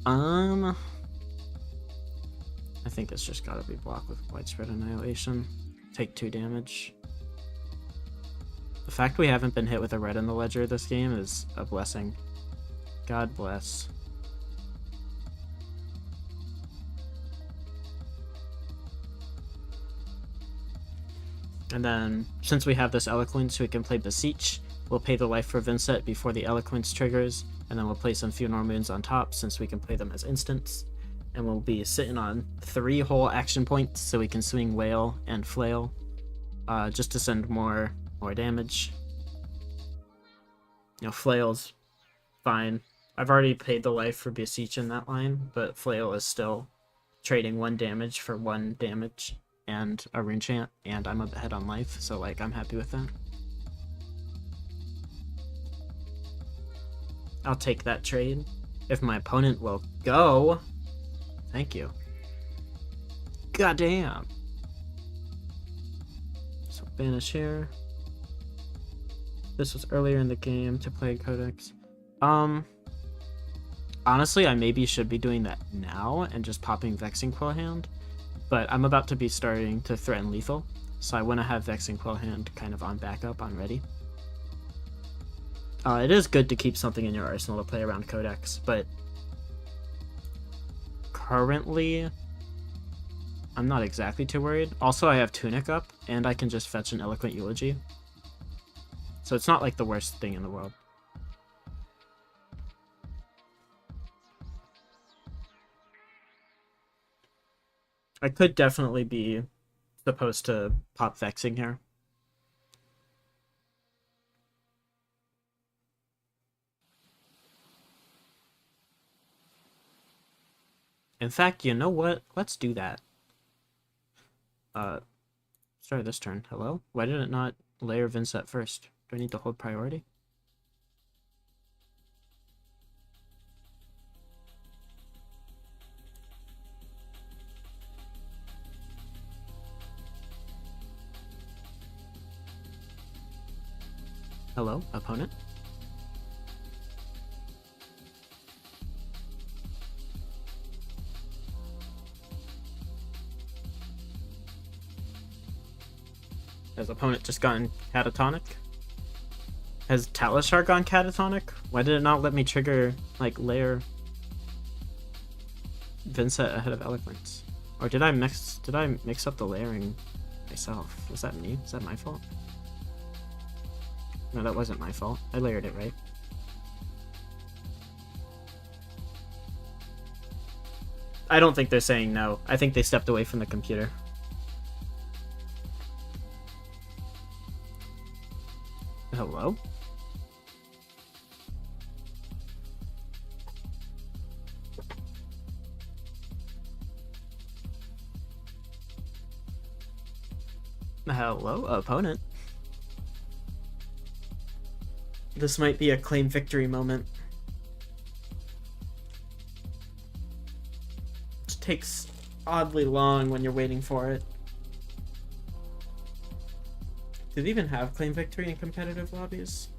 I think it's just gotta be blocked with Widespread Annihilation. Take 2 damage. The fact we haven't been hit with a red in the ledger this game is a blessing. God bless. And then, since we have this Eloquence, we can play Beseech. We'll pay the life for Vynnset before the Eloquence triggers, and then we'll play some Funeral Moons on top, since we can play them as instants. And we'll be sitting on 3 whole action points, so we can swing Wail and Flail, just to send more damage. You know, Flail's fine. I've already paid the life for Beseech in that line, but Flail is still trading 1 damage for 1 damage and a rune chant, and I'm ahead on life, so like I'm happy with that. I'll take that trade if my opponent will go. Thank you. Goddamn. So banish here. This was earlier in the game to play Codex. Honestly, I maybe should be doing that now and just popping Vexing Quill Hand, but I'm about to be starting to threaten lethal, so I want to have Vexing Quill Hand kind of on backup, on ready. It is good to keep something in your arsenal to play around Codex, but currently I'm not exactly too worried. Also, I have Tunic up, and I can just fetch an Eloquent Eulogy, so it's not like the worst thing in the world. I could definitely be supposed to pop Vexing here. In fact, you know what? Let's do that. Start this turn. Hello? Why did it not layer Vynnset first? Do I need to hold priority? Hello, opponent? Has opponent just gotten catatonic? Has Talishar gone catatonic? Why did it not let me trigger, like, layer Vynnset ahead of Eloquence? Or did I mix up the layering myself? Was that me? Is that my fault? No, that wasn't my fault. I layered it right. I don't think they're saying no. I think they stepped away from the computer. Hello? Hello, opponent. This might be a claim victory moment. It takes oddly long when you're waiting for it. Do they even have claim victory in competitive lobbies?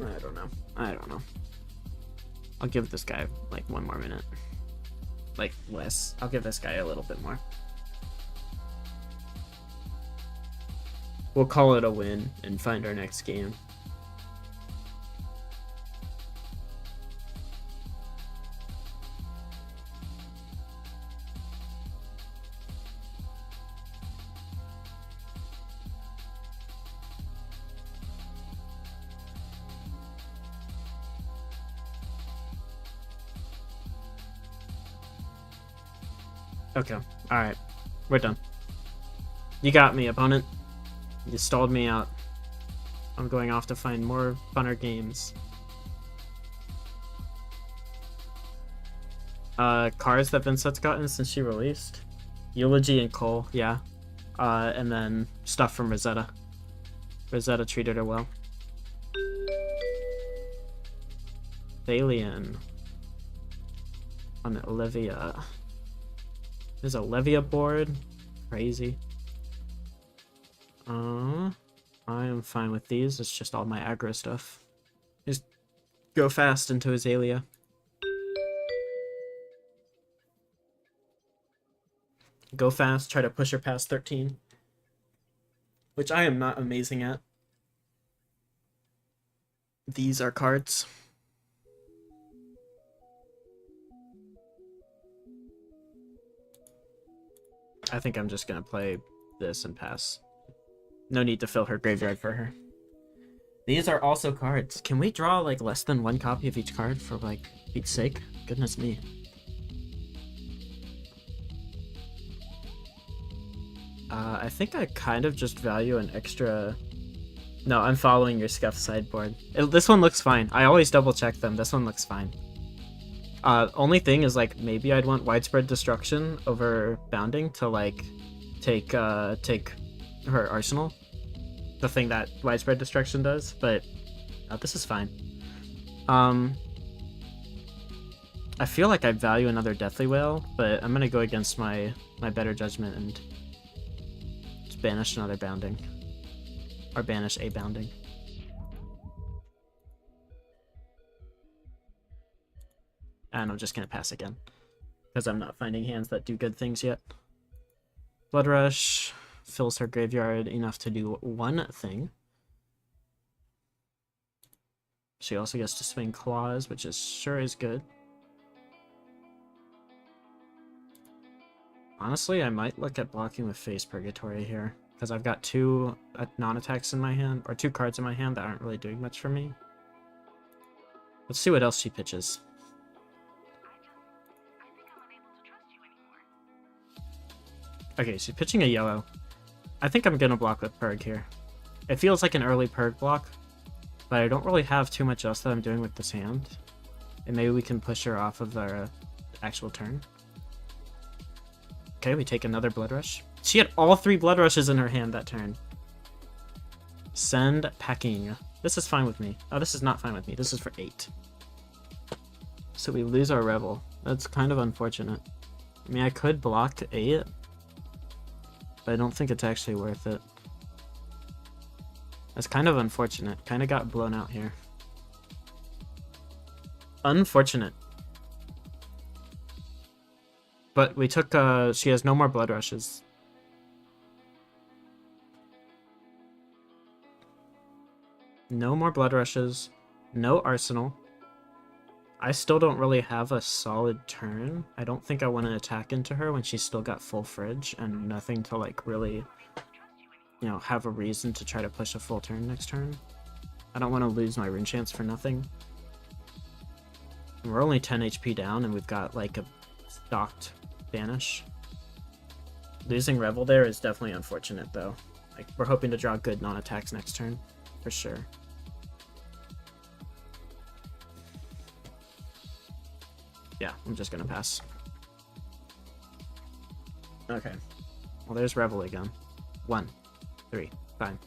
I don't know. I'll give this guy like 1 more minute. Like less. I'll give this guy a little bit more. We'll call it a win and find our next game. Okay, alright. We're done. You got me, opponent. You stalled me out. I'm going off to find more funner games. Cards that Vynnset's gotten since she released. Eulogy and Cole, yeah. And then stuff from Rosetta. Rosetta treated her well. Alien. On Levia. There's a Levia board. Crazy. I am fine with these. It's just all my aggro stuff. Just go fast into Azalea. Go fast, try to push her past 13. which I am not amazing at. These are cards. I think I'm just gonna play this and pass. No need to fill her graveyard for her. These are also cards. Can we draw like less than one copy of each card for like Pete's sake? Goodness me. I think I kind of just value an extra... No, I'm following your scuff sideboard. This one looks fine. I always double check them. This one looks fine. Only thing is like maybe I'd want widespread destruction over bounding to like take her arsenal. The thing that widespread destruction does, but this is fine. I feel like I value another Deathly Whale, but I'm gonna go against my better judgment and just banish another bounding. Or banish a bounding. And I'm just gonna pass again. Because I'm not finding hands that do good things yet. Blood Rush fills her graveyard enough to do one thing. She also gets to swing Claws, which is sure is good. Honestly, I might look at blocking with Face Purgatory here. Because I've got two non-attacks in my hand, or two cards in my hand that aren't really doing much for me. Let's see what else she pitches. Okay, she's pitching a yellow. I think I'm gonna block with Purg here. It feels like an early Purg block, but I don't really have too much else that I'm doing with this hand. And maybe we can push her off of the actual turn. Okay, we take another Blood Rush. She had all 3 Blood Rushes in her hand that turn. Send packing. This is fine with me. Oh, this is not fine with me. This is for 8. So we lose our Revel. That's kind of unfortunate. I mean, I could block to 8, but I don't think it's actually worth it. That's kind of unfortunate. Kind of got blown out here. Unfortunate. But we took, she has no more Blood Rushes. No more Blood Rushes. No Arsenal. I still don't really have a solid turn. I don't think I want to attack into her when she's still got full fridge and nothing to like really, you know, have a reason to try to push a full turn next turn. I don't want to lose my rune chance for nothing. And we're only 10 HP down and we've got like a stocked banish. Losing Revel there is definitely unfortunate though. Like we're hoping to draw good non-attacks next turn for sure. Yeah, I'm just gonna pass. Okay. Well, there's Revel again. 1, 3, fine.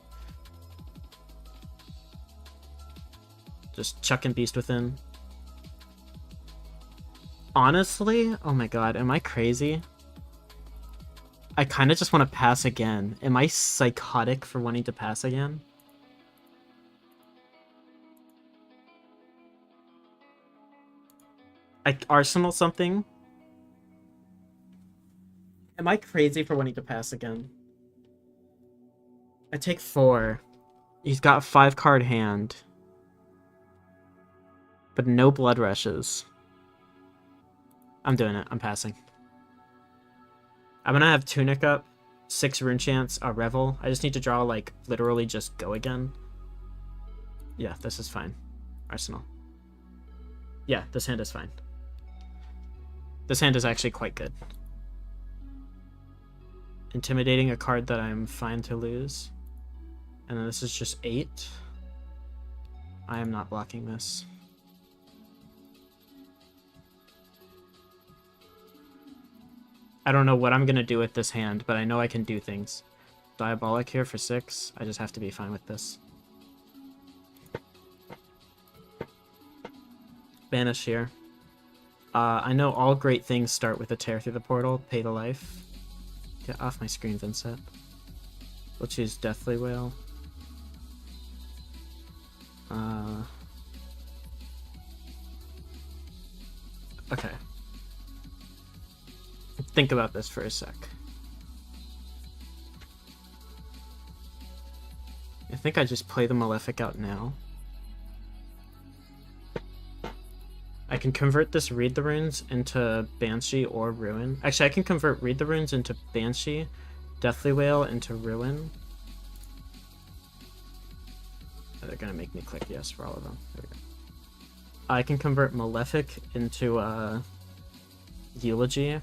Just chucking Beast Within. Honestly, oh my god, am I crazy? I kind of just want to pass again. Am I psychotic for wanting to pass again? I arsenal something? Am I crazy for wanting to pass again? I take 4. He's got 5-card hand. But no Blood Rushes. I'm doing it. I'm passing. I'm gonna have Tunic up, 6 Rune Chance, a Revel. I just need to draw, like, literally just go again. Yeah, this is fine. Arsenal. Yeah, this hand is fine. This hand is actually quite good. Intimidating, a card that I'm fine to lose. And then this is just 8. I am not blocking this. I don't know what I'm going to do with this hand, but I know I can do things. Diabolic here for 6. I just have to be fine with this. Banish here. I know all great things start with a tear through the portal. Pay to life. Get off my screen, Vynnset. We'll choose Deathly Whale. Okay. Think about this for a sec. I think I just play the Malefic out now. I can convert this Read the Runes into Banshee or Ruin. Actually, I can convert Read the Runes into Banshee, Deathly Wail into Ruin. Oh, they're gonna make me click yes for all of them. There we go. I can convert Malefic into Eulogy.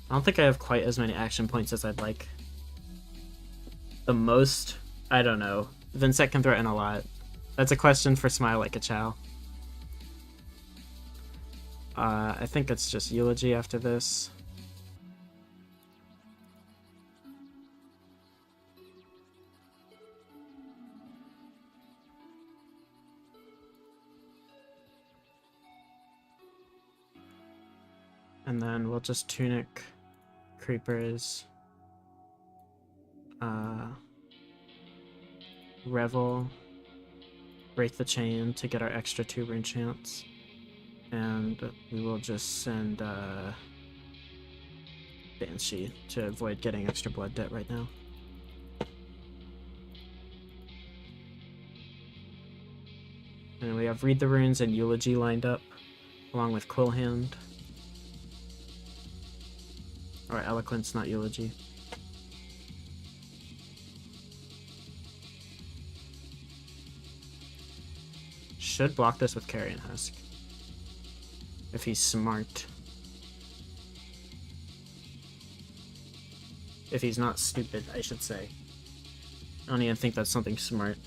I don't think I have quite as many action points as I'd like. The most, I don't know. Vynnset can threaten a lot. That's a question for Smile Like a Chow. I think it's just Eulogy after this. And then we'll just Tunic Creepers. Revel. Break the Chain to get our extra 2 rune chance. And we will just send Banshee to avoid getting extra blood debt right now. And we have Read the Runes and Eulogy lined up, along with Quill Hand. Or Eloquence, not Eulogy. Should block this with Carrion Husk. If he's smart. If he's not stupid, I should say. I don't even think that's something smart.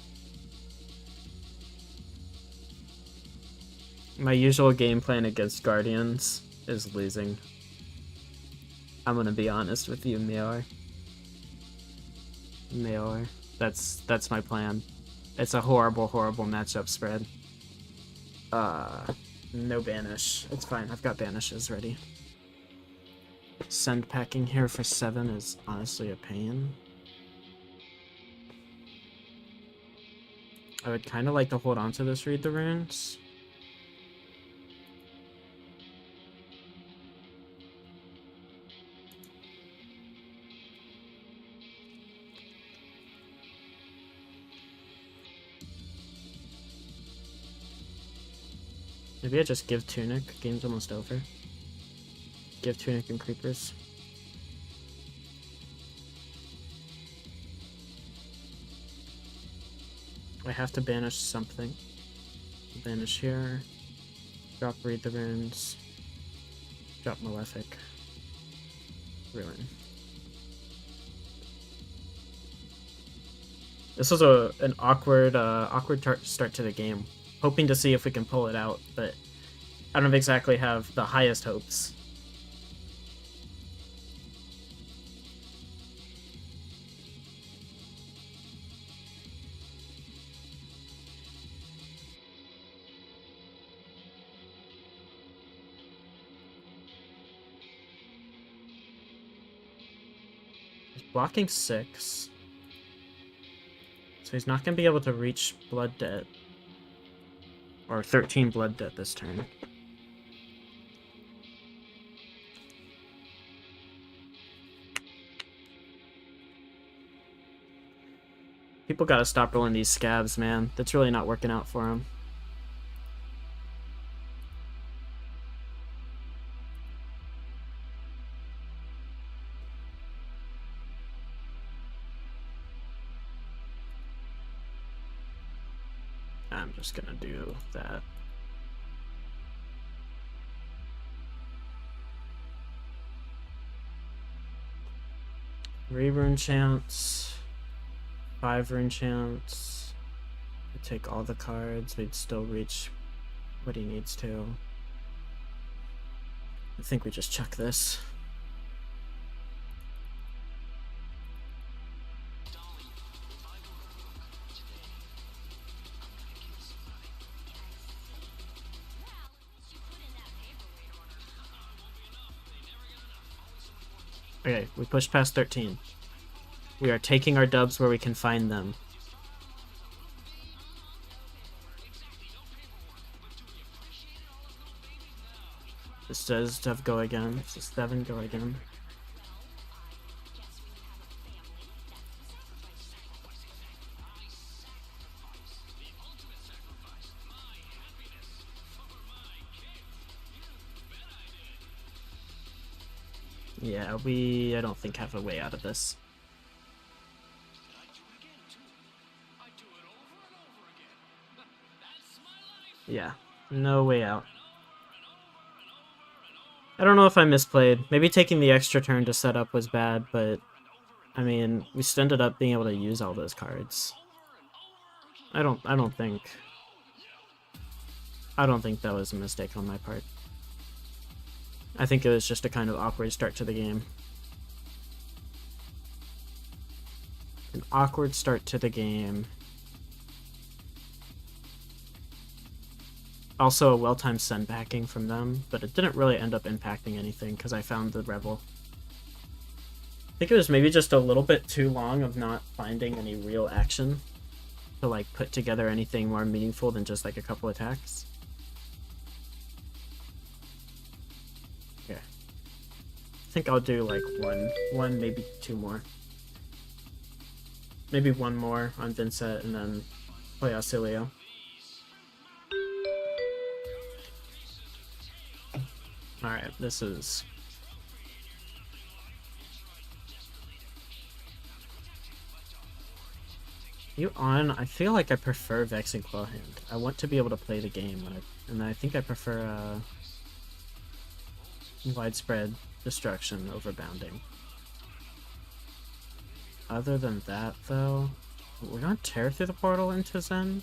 My usual game plan against Guardians is losing. I'm gonna be honest with you, Mayor. That's my plan. It's a horrible, horrible matchup spread. No banish. It's fine, I've got banishes ready. Send packing here for 7 is honestly a pain. I would kind of like to hold on to this Read the Runes. Maybe I just give Tunic. Game's almost over. Give Tunic and Creepers. I have to banish something. Banish here. Drop Read the Runes. Drop Malefic. Ruin. This was an awkward start to the game. Hoping to see if we can pull it out, but I don't exactly have the highest hopes. He's blocking 6. So he's not going to be able to reach Blood Debt. Or 13 blood debt this turn. People gotta stop rolling these scabs, man. That's really not working out for them. I'm just gonna do that. Rune chance. 5 rune chance. I take all the cards, we'd still reach what he needs to. I think we just chuck this. Okay, we pushed past 13. We are taking our dubs where we can find them. This does have go again. This is 7 go again. Yeah, I don't think have a way out of this. Yeah, no way out. I don't know if I misplayed. Maybe taking the extra turn to set up was bad, but I mean, we still ended up being able to use all those cards. I don't think that was a mistake on my part. I think it was just a kind of awkward start to the game. An awkward start to the game. Also a well-timed send backing from them, but it didn't really end up impacting anything because I found the Rebel. I think it was maybe just a little bit too long of not finding any real action to like put together anything more meaningful than just like a couple attacks. Okay. I think I'll do like one, maybe 2 more. Maybe 1 more on Vynnset and then play Oscilio. Alright, this is... You on? I feel like I prefer Vexing Clawhand. I want to be able to play the game, and I think I prefer Widespread Destruction over Bounding. Other than that, though, we're gonna tear through the portal into Zen.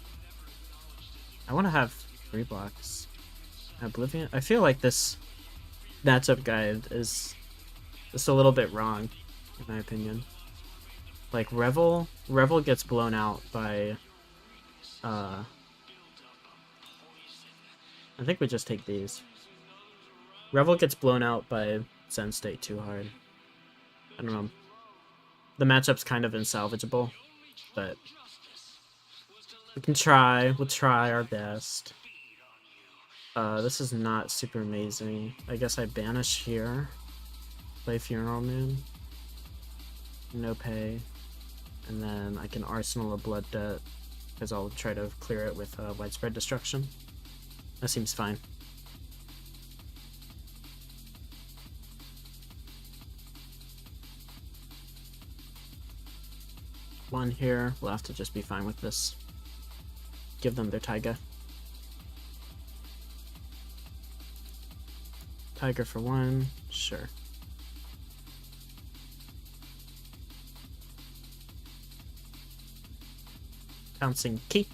I want to have 3 blocks. Oblivion. I feel like this matchup guide is just a little bit wrong, in my opinion. Like Revel gets blown out by. I think we just take these. Revel gets blown out by Zen State too hard. I don't know. The matchup's kind of insalvageable, but we can try. We'll try our best. This is not super amazing. I guess I banish here. Play Funeral Moon. No pay. And then I can Arsenal a Blood Debt, because I'll try to clear it with Widespread Destruction. That seems fine. One here. We'll have to just be fine with this. Give them their Taiga. Tiger for 1, sure. Bouncing key.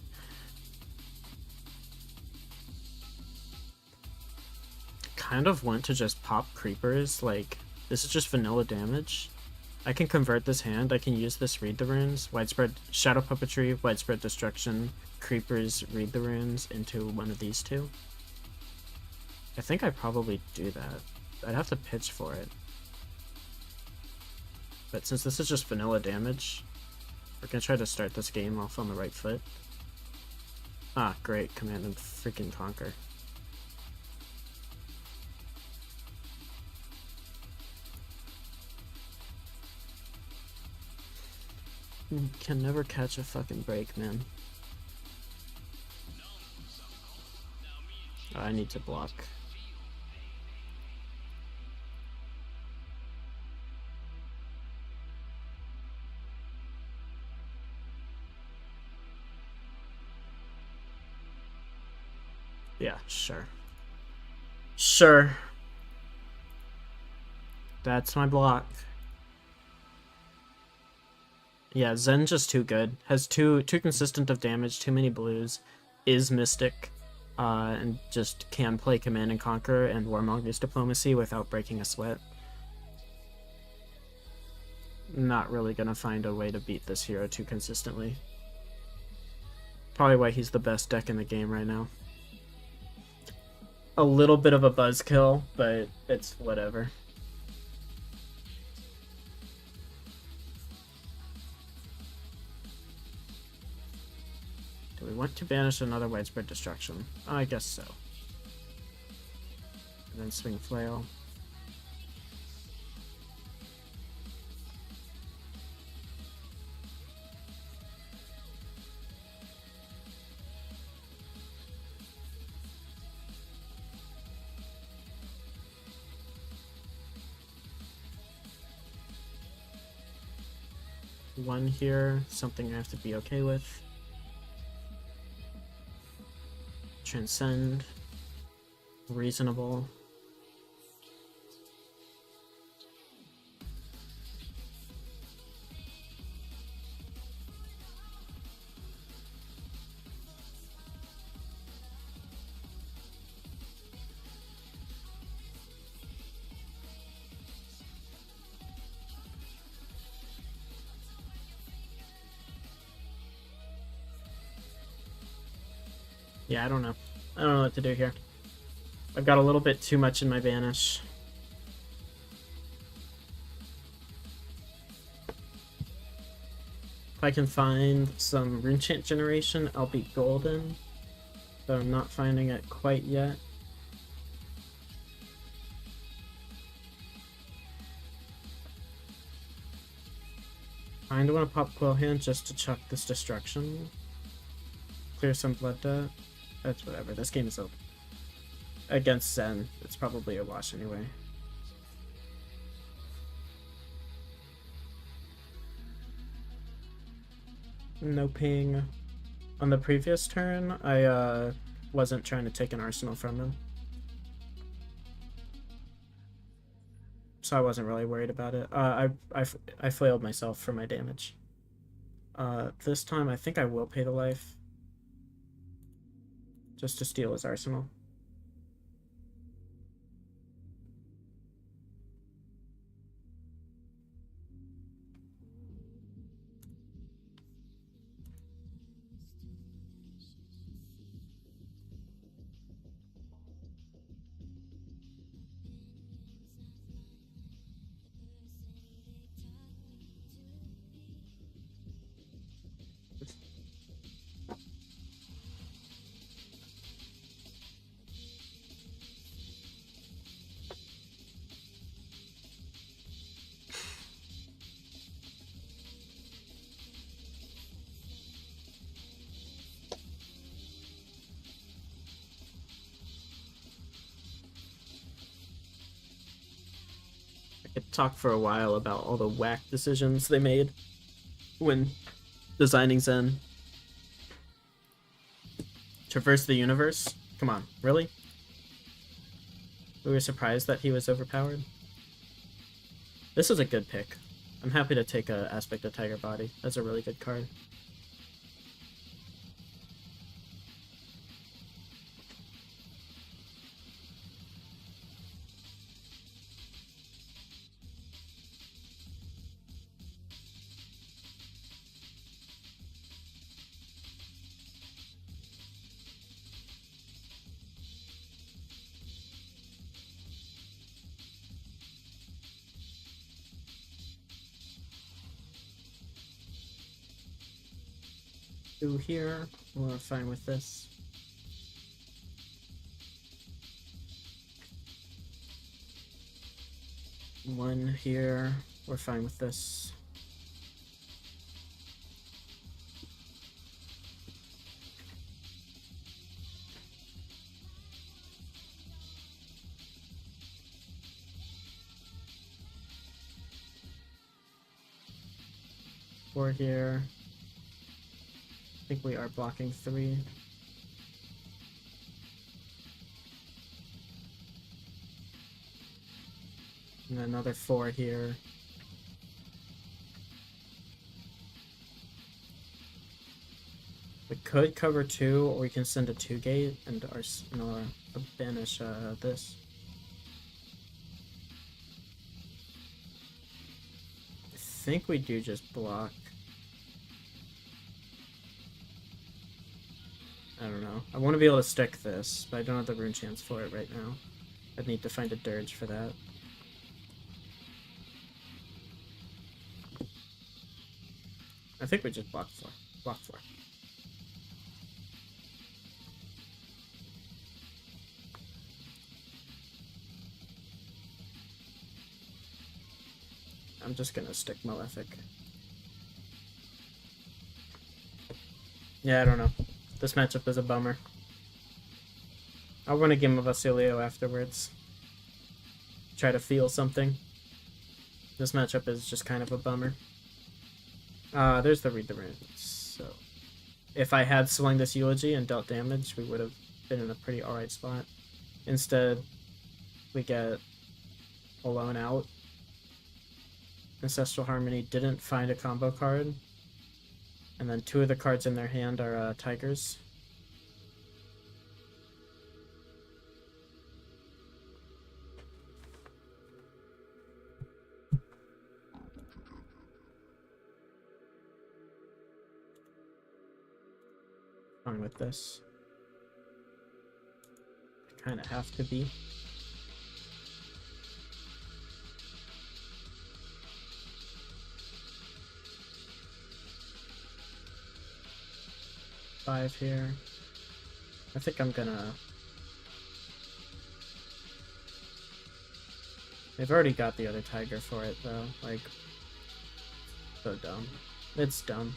Kind of want to just pop creepers, like, this is just vanilla damage. I can convert this hand, I can use this Read the Runes, Widespread Shadow Puppetry, Widespread Destruction, Creepers, Read the Runes into one of these 2. I think I'd probably do that. I'd have to pitch for it. But since this is just vanilla damage, we're gonna try to start this game off on the right foot. Ah, great. Command and freaking Conquer. Can never catch a fucking break, man. Oh, I need to block. Yeah, sure. Sure. That's my block. Yeah, Zen just too good. Has too consistent of damage, too many blues, is Mystic, and just can play Command and Conquer and Warmonger's Diplomacy without breaking a sweat. Not really gonna find a way to beat this hero too consistently. Probably why he's the best deck in the game right now. A little bit of a buzzkill, but it's whatever. Do we want to banish another Widespread Destruction? I guess so. And then swing flail. One here, something I have to be okay with. Transcend. Reasonable. Yeah, I don't know. I don't know what to do here. I've got a little bit too much in my banish. If I can find some rune chant generation, I'll be golden. But I'm not finding it quite yet. I kinda want to pop Quill Hand just to chuck this destruction. Clear some blood debt. That's whatever. This game is over. Against Zen, it's probably a wash anyway. No ping. On the previous turn, I wasn't trying to take an arsenal from him. So I wasn't really worried about it. I flailed myself for my damage. This time I think I will pay the life. Just to steal his arsenal. Could talk for a while about all the whack decisions they made when designing Zen. Traverse the universe? Come on, really? We were surprised that he was overpowered. This is a good pick. I'm happy to take a Aspect of Tiger Body. That's a really good card. Two here, we're fine with this. One here, we're fine with this. Four here. I think we are blocking 3. And another 4 here. We could cover 2, or we can send a 2-gate and banish this. I think we do just block. I don't know. I want to be able to stick this, but I don't have the rune chance for it right now. I'd need to find a dirge for that. I think we just block 4. Block 4. I'm just gonna stick Malefic. Yeah, I don't know. This matchup is a bummer. I'll run a game of Oscilio afterwards. Try to feel something. This matchup is just kind of a bummer. There's the Read the Runes. So, if I had swung this Eulogy and dealt damage, we would have been in a pretty alright spot. Instead, we get Alone Out. Ancestral Harmony didn't find a combo card. And then 2 of the cards in their hand are Tigers. Fine with this. I kind of have to be. Five here. I think I'm gonna... They've already got the other tiger for it, though. Like, so dumb. It's dumb.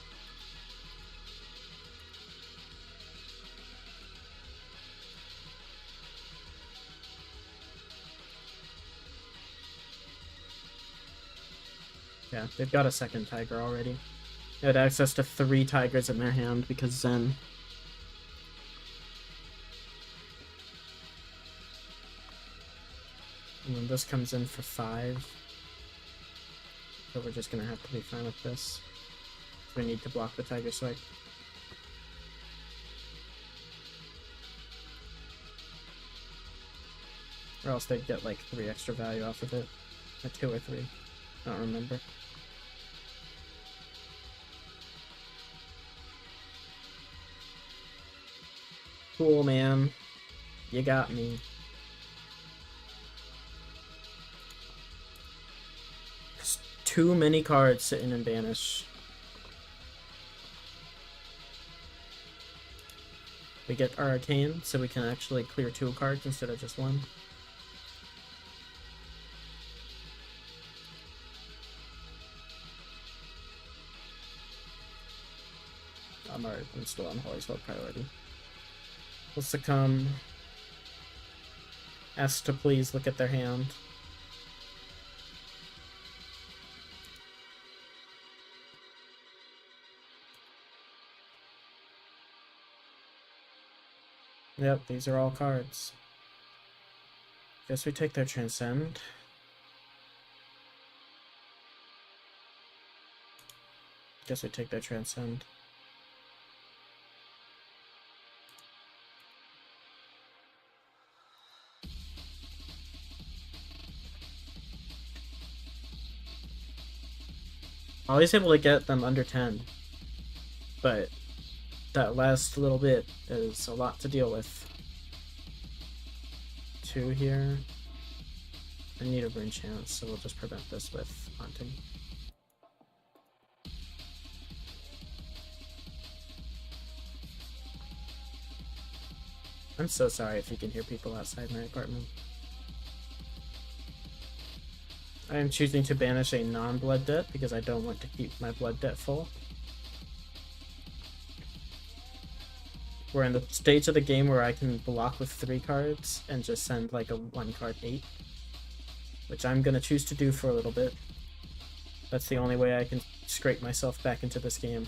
Yeah, they've got a second tiger already. They had access to 3 tigers in their hand because Zen. And then this comes in for 5. So we're just gonna have to be fine with this. We need to block the tiger strike. Or else they'd get like 3 extra value off of it. Or 2 or 3. I don't remember. Cool, man. You got me. There's too many cards sitting in Banish. We get our Arcane, so we can actually clear 2 cards instead of just 1. I'm still on Holy's Hope priority. Will succumb. Ask to please look at their hand. Yep, these are all cards. Guess we take their Transcend. Guess we take their Transcend. Always able to get them under 10, but that last little bit is a lot to deal with. 2 here. I need a Rune Chance, so we'll just prevent this with Haunting. I'm so sorry if you can hear people outside my apartment. I am choosing to banish a non-blood debt because I don't want to keep my blood debt full. We're in the stage of the game where I can block with 3 cards and just send like a 1-card 8. Which I'm going to choose to do for a little bit. That's the only way I can scrape myself back into this game.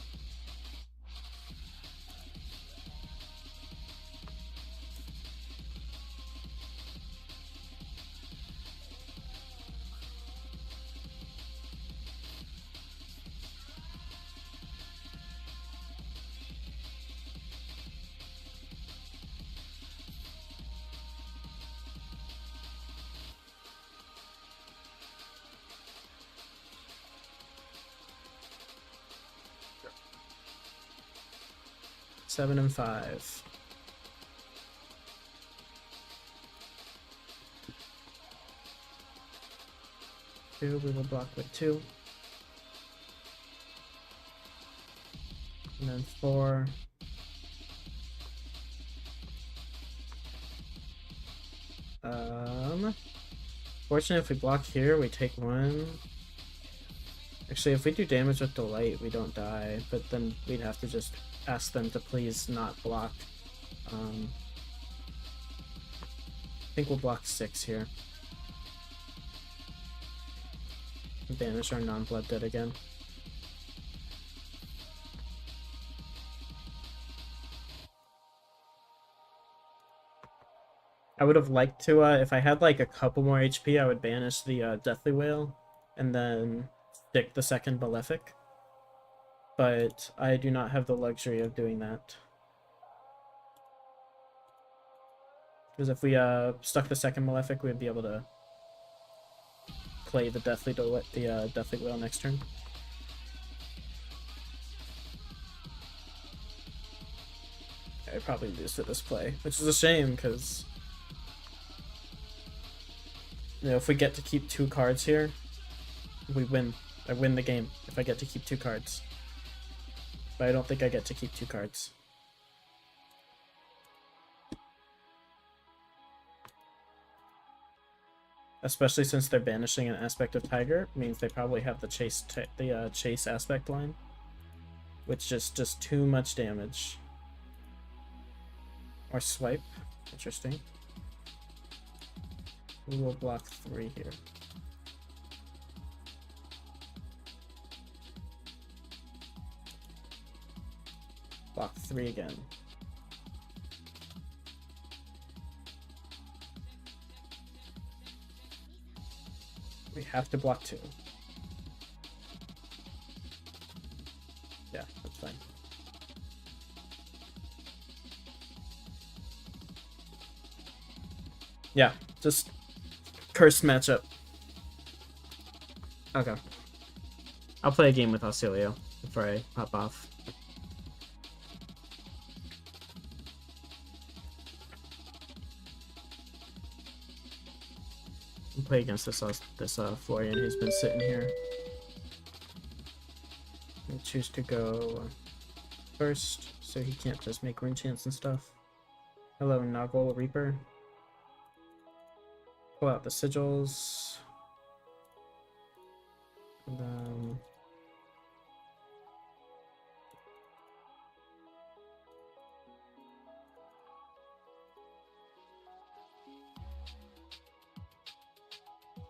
Seven and 5. Two, we will block with 2. And then 4. Fortunately, if we block here, we take 1. Actually, if we do damage with Delight, we don't die, but then we'd have to just ask them to please not block. I think we'll block 6 here. Banish our non-blood dead again. I would have liked to, if I had like a couple more HP, I would banish the Deathly Whale and then stick the second Malefic. But I do not have the luxury of doing that. Because if we stuck the second Malefic, we'd be able to play the Deathly Whale next turn. I probably lose to this play, which is a shame because, you know, if we get to keep 2 cards here, we win. I win the game if I get to keep 2 cards. But I don't think I get to keep 2 cards. Especially since they're banishing an aspect of Tiger, means they probably have the chase aspect line, which is just too much damage. Or swipe. Interesting. We will block 3 here. Block 3 again. We have to block 2. Yeah, that's fine. Yeah, just cursed matchup. Okay. I'll play a game with Oscilio before I hop off. I'll play against this Florian who's been sitting here. I choose to go first, so he can't just make rune chants and stuff. Hello, Noggle Reaper. Pull out the sigils. And then...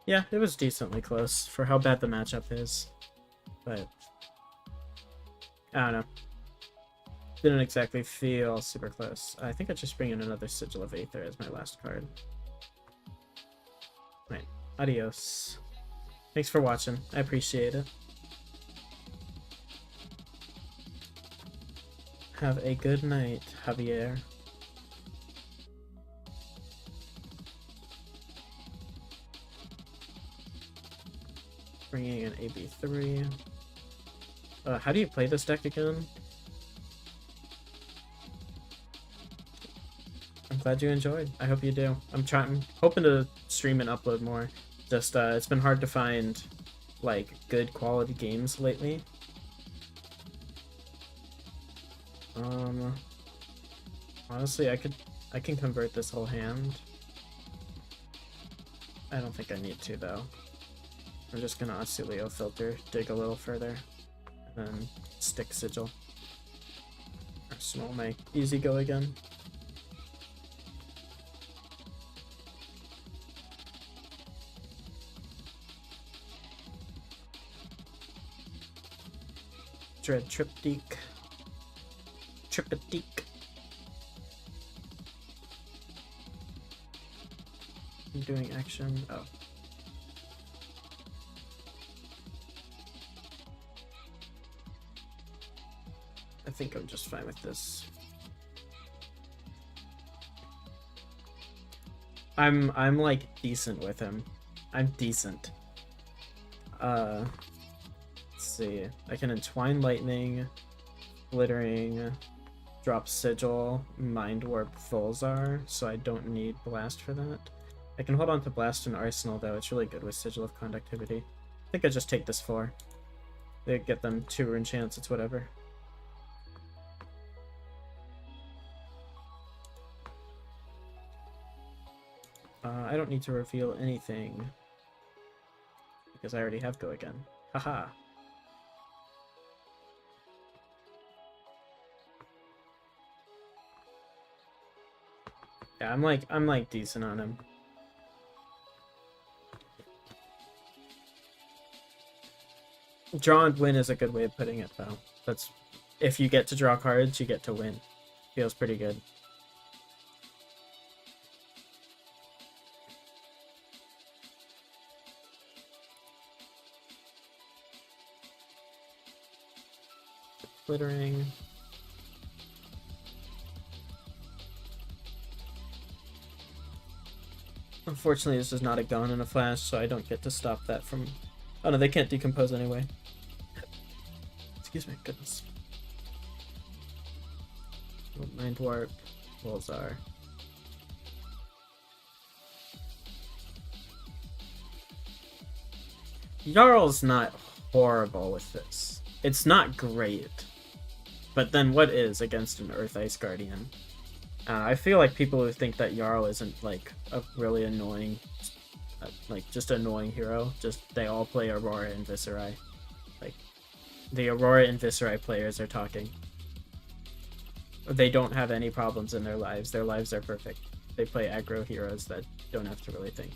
yeah, it was decently close for how bad the matchup is. But... I don't know. Didn't exactly feel super close. I think I just bring in another Sigil of Aether as my last card. Right. Adios. Thanks for watching. I appreciate it. Have a good night, Javier. Bringing in AB3. How do you play this deck again? I'm glad you enjoyed. I hope you do. I'm hoping to stream and upload more. Just it's been hard to find like good quality games lately. Honestly, I can convert this whole hand. I don't think I need to though. I'm just gonna Oscilio filter, dig a little further, and then stick Sigil. Arsenal my easy go again. Dread Triptyque. Triptyque. I'm doing action. Oh. I think I'm just fine with this. I'm like decent with him. I'm decent. Let's see. I can Entwine Lightning, Glittering, drop Sigil, Mind Warp Volzar, so I don't need Blast for that. I can hold on to Blast and Arsenal though, it's really good with Sigil of Conductivity. I think I just take this 4. They get them 2 rune chance, it's whatever. I don't need to reveal anything because I already have go again. Haha. Yeah, I'm like decent on him. Draw and win is a good way of putting it, though. That's if you get to draw cards, you get to win. Feels pretty good. Glittering. Unfortunately, this is not a gun and a flash, so I don't get to stop that from... Oh no, they can't decompose anyway. Excuse me, goodness. Mind Warp, Volzar. Jarl's not horrible with this. It's not great. But then what is against an Earth Ice Guardian? I feel like people who think that Jarl isn't like a really annoying, like just annoying hero, just they all play Aurora and Viscerai. Like the Aurora and Viscerai players are talking. They don't have any problems in their lives. Their lives are perfect. They play aggro heroes that don't have to really think.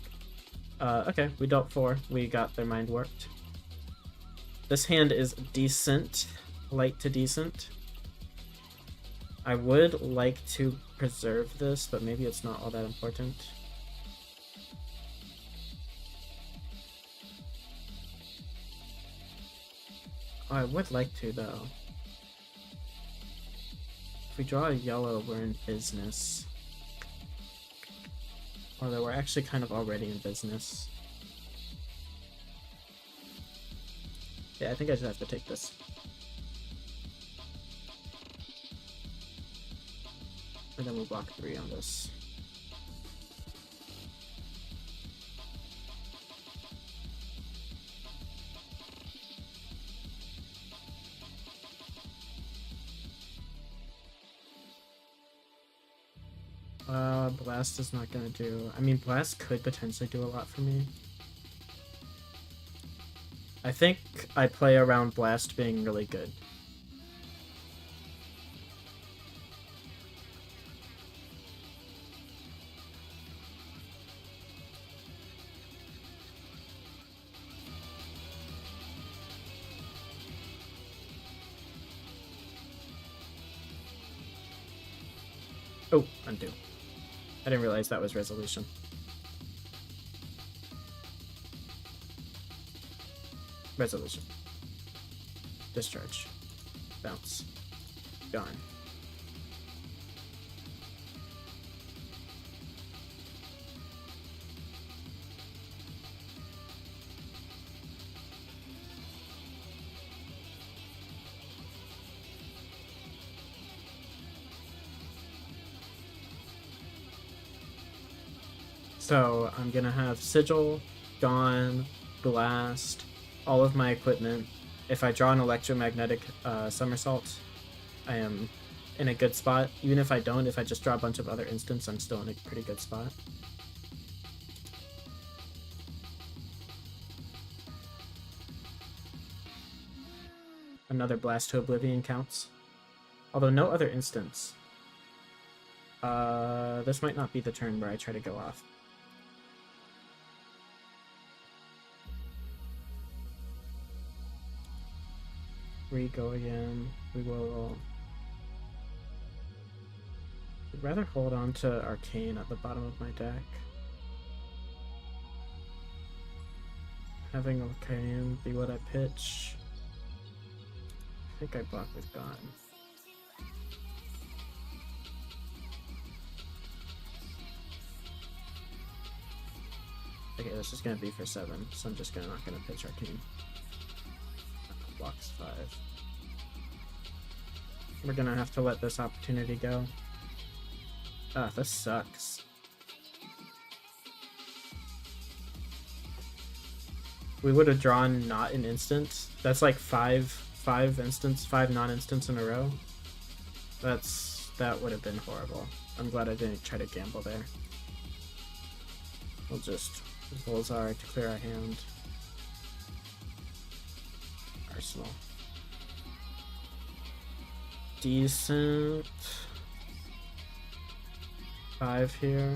Okay, we dealt 4. We got their mind warped. This hand is decent, light to decent. I would like to preserve this, but maybe it's not all that important. Oh, I would like to, though. If we draw a yellow, we're in business. Although we're actually kind of already in business. Yeah, I think I just have to take this. And then we'll block 3 on this. Blast is not gonna do... I mean, Blast could potentially do a lot for me. I think I play around Blast being really good. Oh, undo. I didn't realize that was resolution. Resolution. Discharge. Bounce. Gone. So I'm gonna have Sigil, Gone, Blast, all of my equipment. If I draw an electromagnetic somersault, I am in a good spot. Even if I don't, if I just draw a bunch of other instants, I'm still in a pretty good spot. Another Blast to Oblivion counts. Although no other instants. This might not be the turn where I try to go off. Go again. We will... I'd rather hold on to Arcane at the bottom of my deck. Having Arcane be what I pitch. I think I block with Gone. Okay, this is gonna be for 7, so I'm just not gonna pitch Arcane. Blocks 5. We're gonna have to let this opportunity go. Ah, this sucks. We would have drawn not an instant. That's like five non-instants in a row. That would have been horrible. I'm glad I didn't try to gamble there. We'll just Volzar to clear our hand. Arsenal. Decent. 5 here.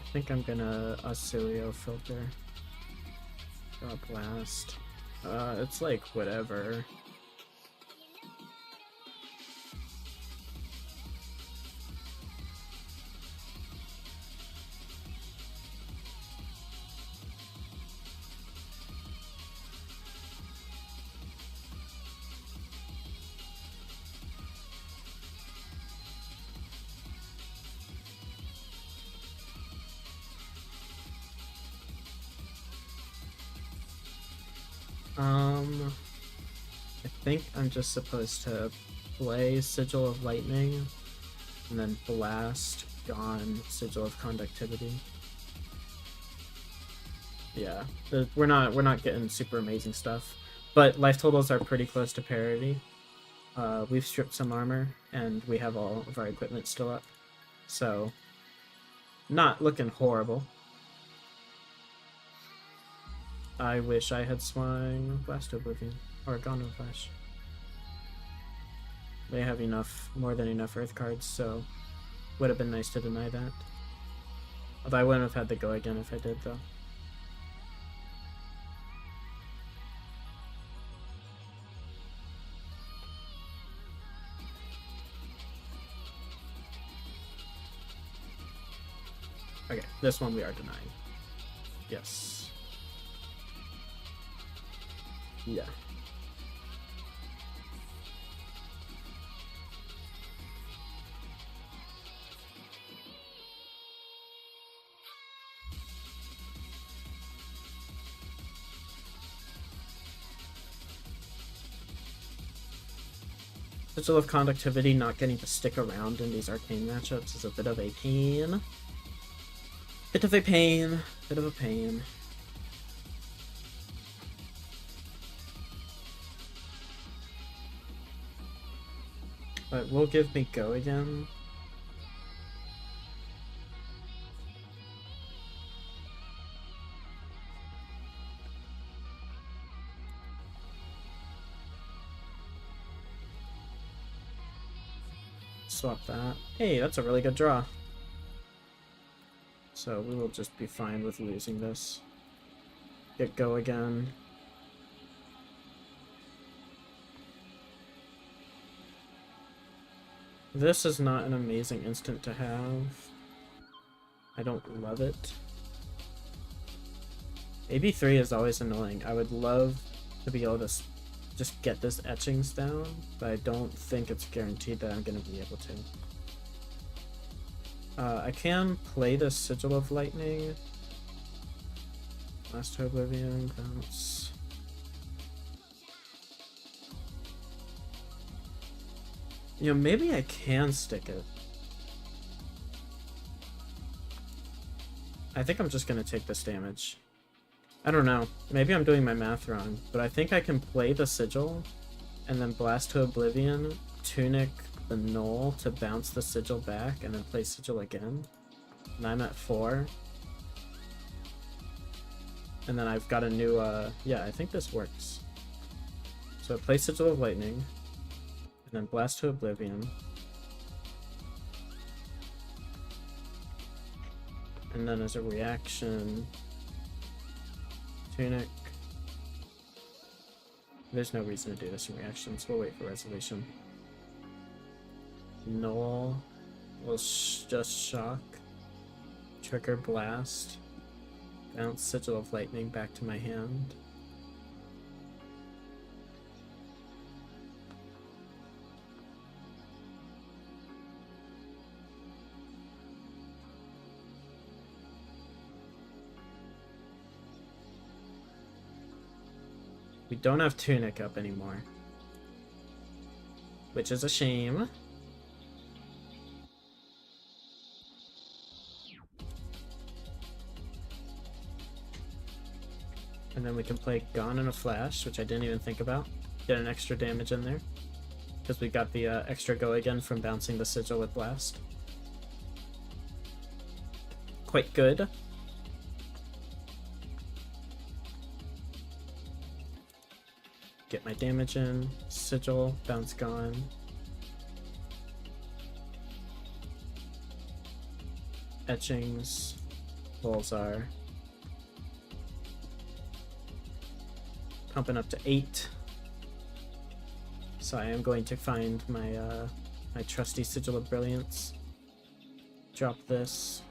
I think I'm gonna Oscilio filter. Draw blast. It's like whatever. I think I'm just supposed to play Sigil of Lightning and then blast Gone Sigil of Conductivity. Yeah, we're not getting super amazing stuff, but life totals are pretty close to parity. We've stripped some armor and we have all of our equipment still up, so not looking horrible. I wish I had swung Blast Oblivion or Gone in Flash. They have enough, more than enough Earth cards, so would have been nice to deny that. Although I wouldn't have had to go again if I did, though. Okay, this one we are denying. Yes. Yeah. Sigil of Conductivity not getting to stick around in these arcane matchups is a bit of a pain. Bit of a pain. Bit of a pain. But will give me go again. Swap that. Hey, that's a really good draw. So we will just be fine with losing this. Get go again. This is not an amazing instant to have. I don't love it. AB3 is always annoying. I would love to be able to just get this etchings down, but I don't think it's guaranteed that I'm going to be able to. I can play the Sigil of Lightning. Blast Oblivion, bounce. You know, maybe I can stick it. I think I'm just gonna take this damage. I don't know. Maybe I'm doing my math wrong, but I think I can play the Sigil and then Blast to Oblivion, Tunic the Null to bounce the Sigil back, and then play Sigil again. And I'm at 4. And then I've got a new, yeah, I think this works. So I play Sigil of Lightning, and then Blast to Oblivion. And then as a reaction, Tunic. There's no reason to do this in reactions. We'll wait for resolution. Null will just shock. Trigger Blast. Bounce Sigil of Lightning back to my hand. We don't have Tunic up anymore, which is a shame. And then we can play Gone in a Flash, which I didn't even think about. Get an extra damage in there, because we got the extra go again from bouncing the Sigil with Blast. Quite good. Get my damage in, Sigil, bounce Gone, etchings, Bulzar. Pumping up to 8. So I am going to find my my trusty Sigil of Brilliance. Drop this.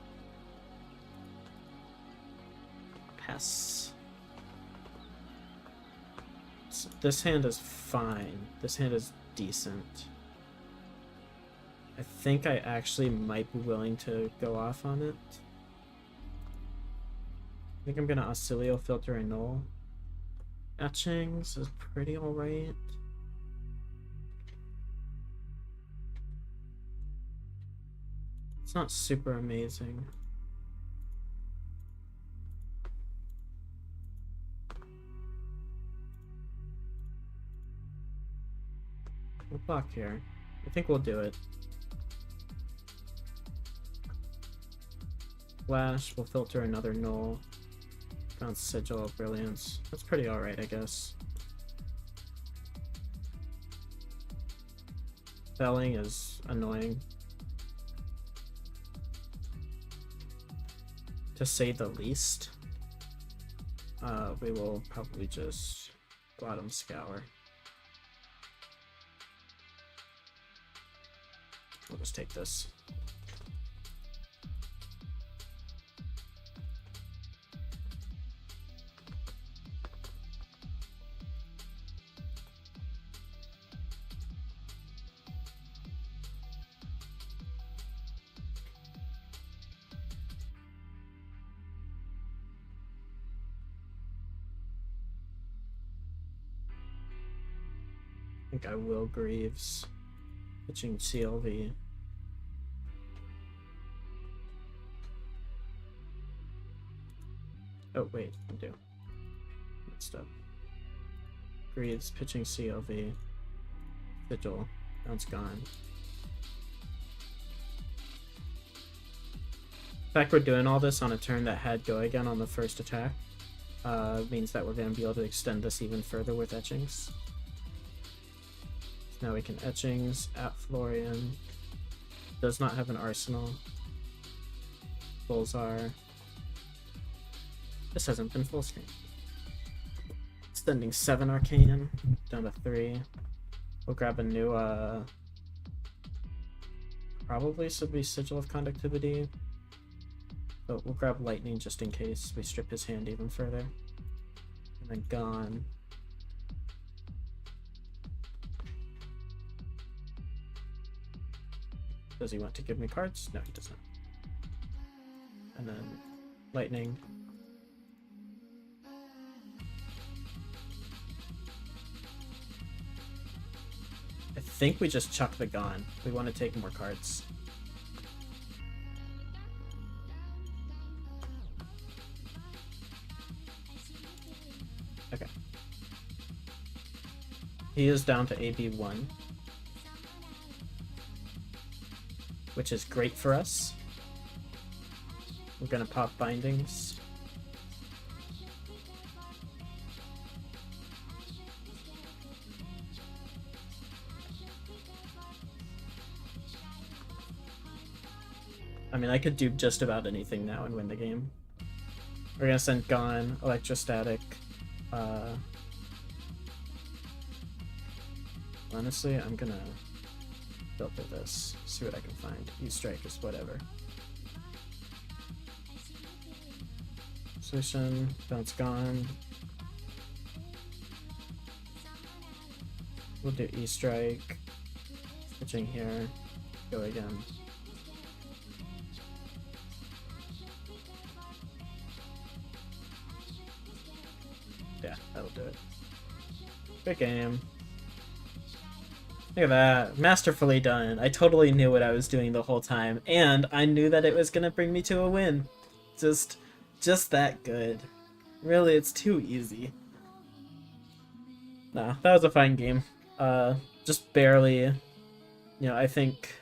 Pass. So this hand is fine. This hand is decent. I think I actually might be willing to go off on it. I think I'm gonna Oscilio, filter, and null. Etchings is pretty alright. It's not super amazing. We'll block here. I think we'll do it. Flash, we'll filter another null. Found Sigil of Brilliance. That's pretty alright, I guess. Felling is annoying, to say the least. We will probably just bottom scour. We'll just take this. I think I will Greaves. Pitching CLV. Oh, wait, I do. Messed up. Greaves, pitching CLV. Vigil. Now it's gone. The fact we're doing all this on a turn that had go again on the first attack means that we're going to be able to extend this even further with etchings. Now we can etchings at Florian. Does not have an arsenal. Bulzar. This hasn't been full screen. Extending 7 arcane down to 3. We'll grab a new probably should be Sigil of Conductivity. But we'll grab lightning just in case we strip his hand even further. And then gone. Does he want to give me cards? No, he does not. And then lightning. I think we just chuck the Gone. We want to take more cards. Okay. He is down to AB1. Which is great for us. We're gonna pop bindings. I mean, I could do just about anything now and win the game. We're gonna send Gone, Electrostatic. Honestly, I'm gonna filter this, see what I can find. E-Strike is whatever. Solution, bounce Gone. We'll do E-Strike. Switching here. Go again. Yeah, that'll do it. Good game. Look at that. Masterfully done. I totally knew what I was doing the whole time, and I knew that it was gonna bring me to a win. Just that good. Really, it's too easy. Nah, that was a fine game. Just barely, you know, I think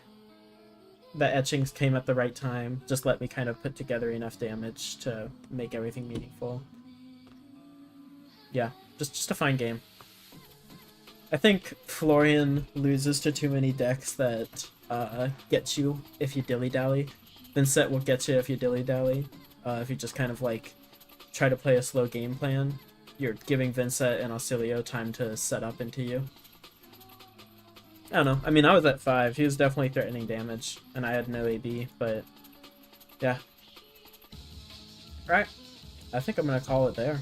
the etchings came at the right time. Just let me kind of put together enough damage to make everything meaningful. Yeah, just a fine game. I think Florian loses to too many decks that get you if you dilly-dally. Vynnset will get you if you dilly-dally. If you just kind of like try to play a slow game plan, you're giving Vynnset and Oscilio time to set up into you. I don't know. I mean, I was at 5. He was definitely threatening damage, and I had no AB, but yeah. Alright. I think I'm going to call it there.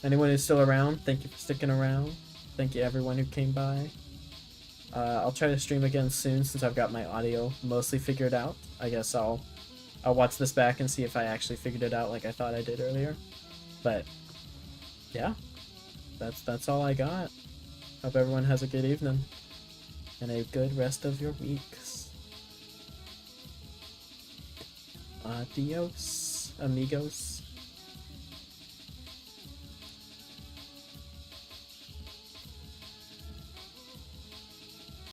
Anyone who's still around, thank you for sticking around. Thank you everyone who came by. I'll try to stream again soon since I've got my audio mostly figured out. I guess I'll watch this back and see if I actually figured it out like I thought I did earlier. But yeah, that's all I got. Hope everyone has a good evening and a good rest of your weeks. Adios, amigos.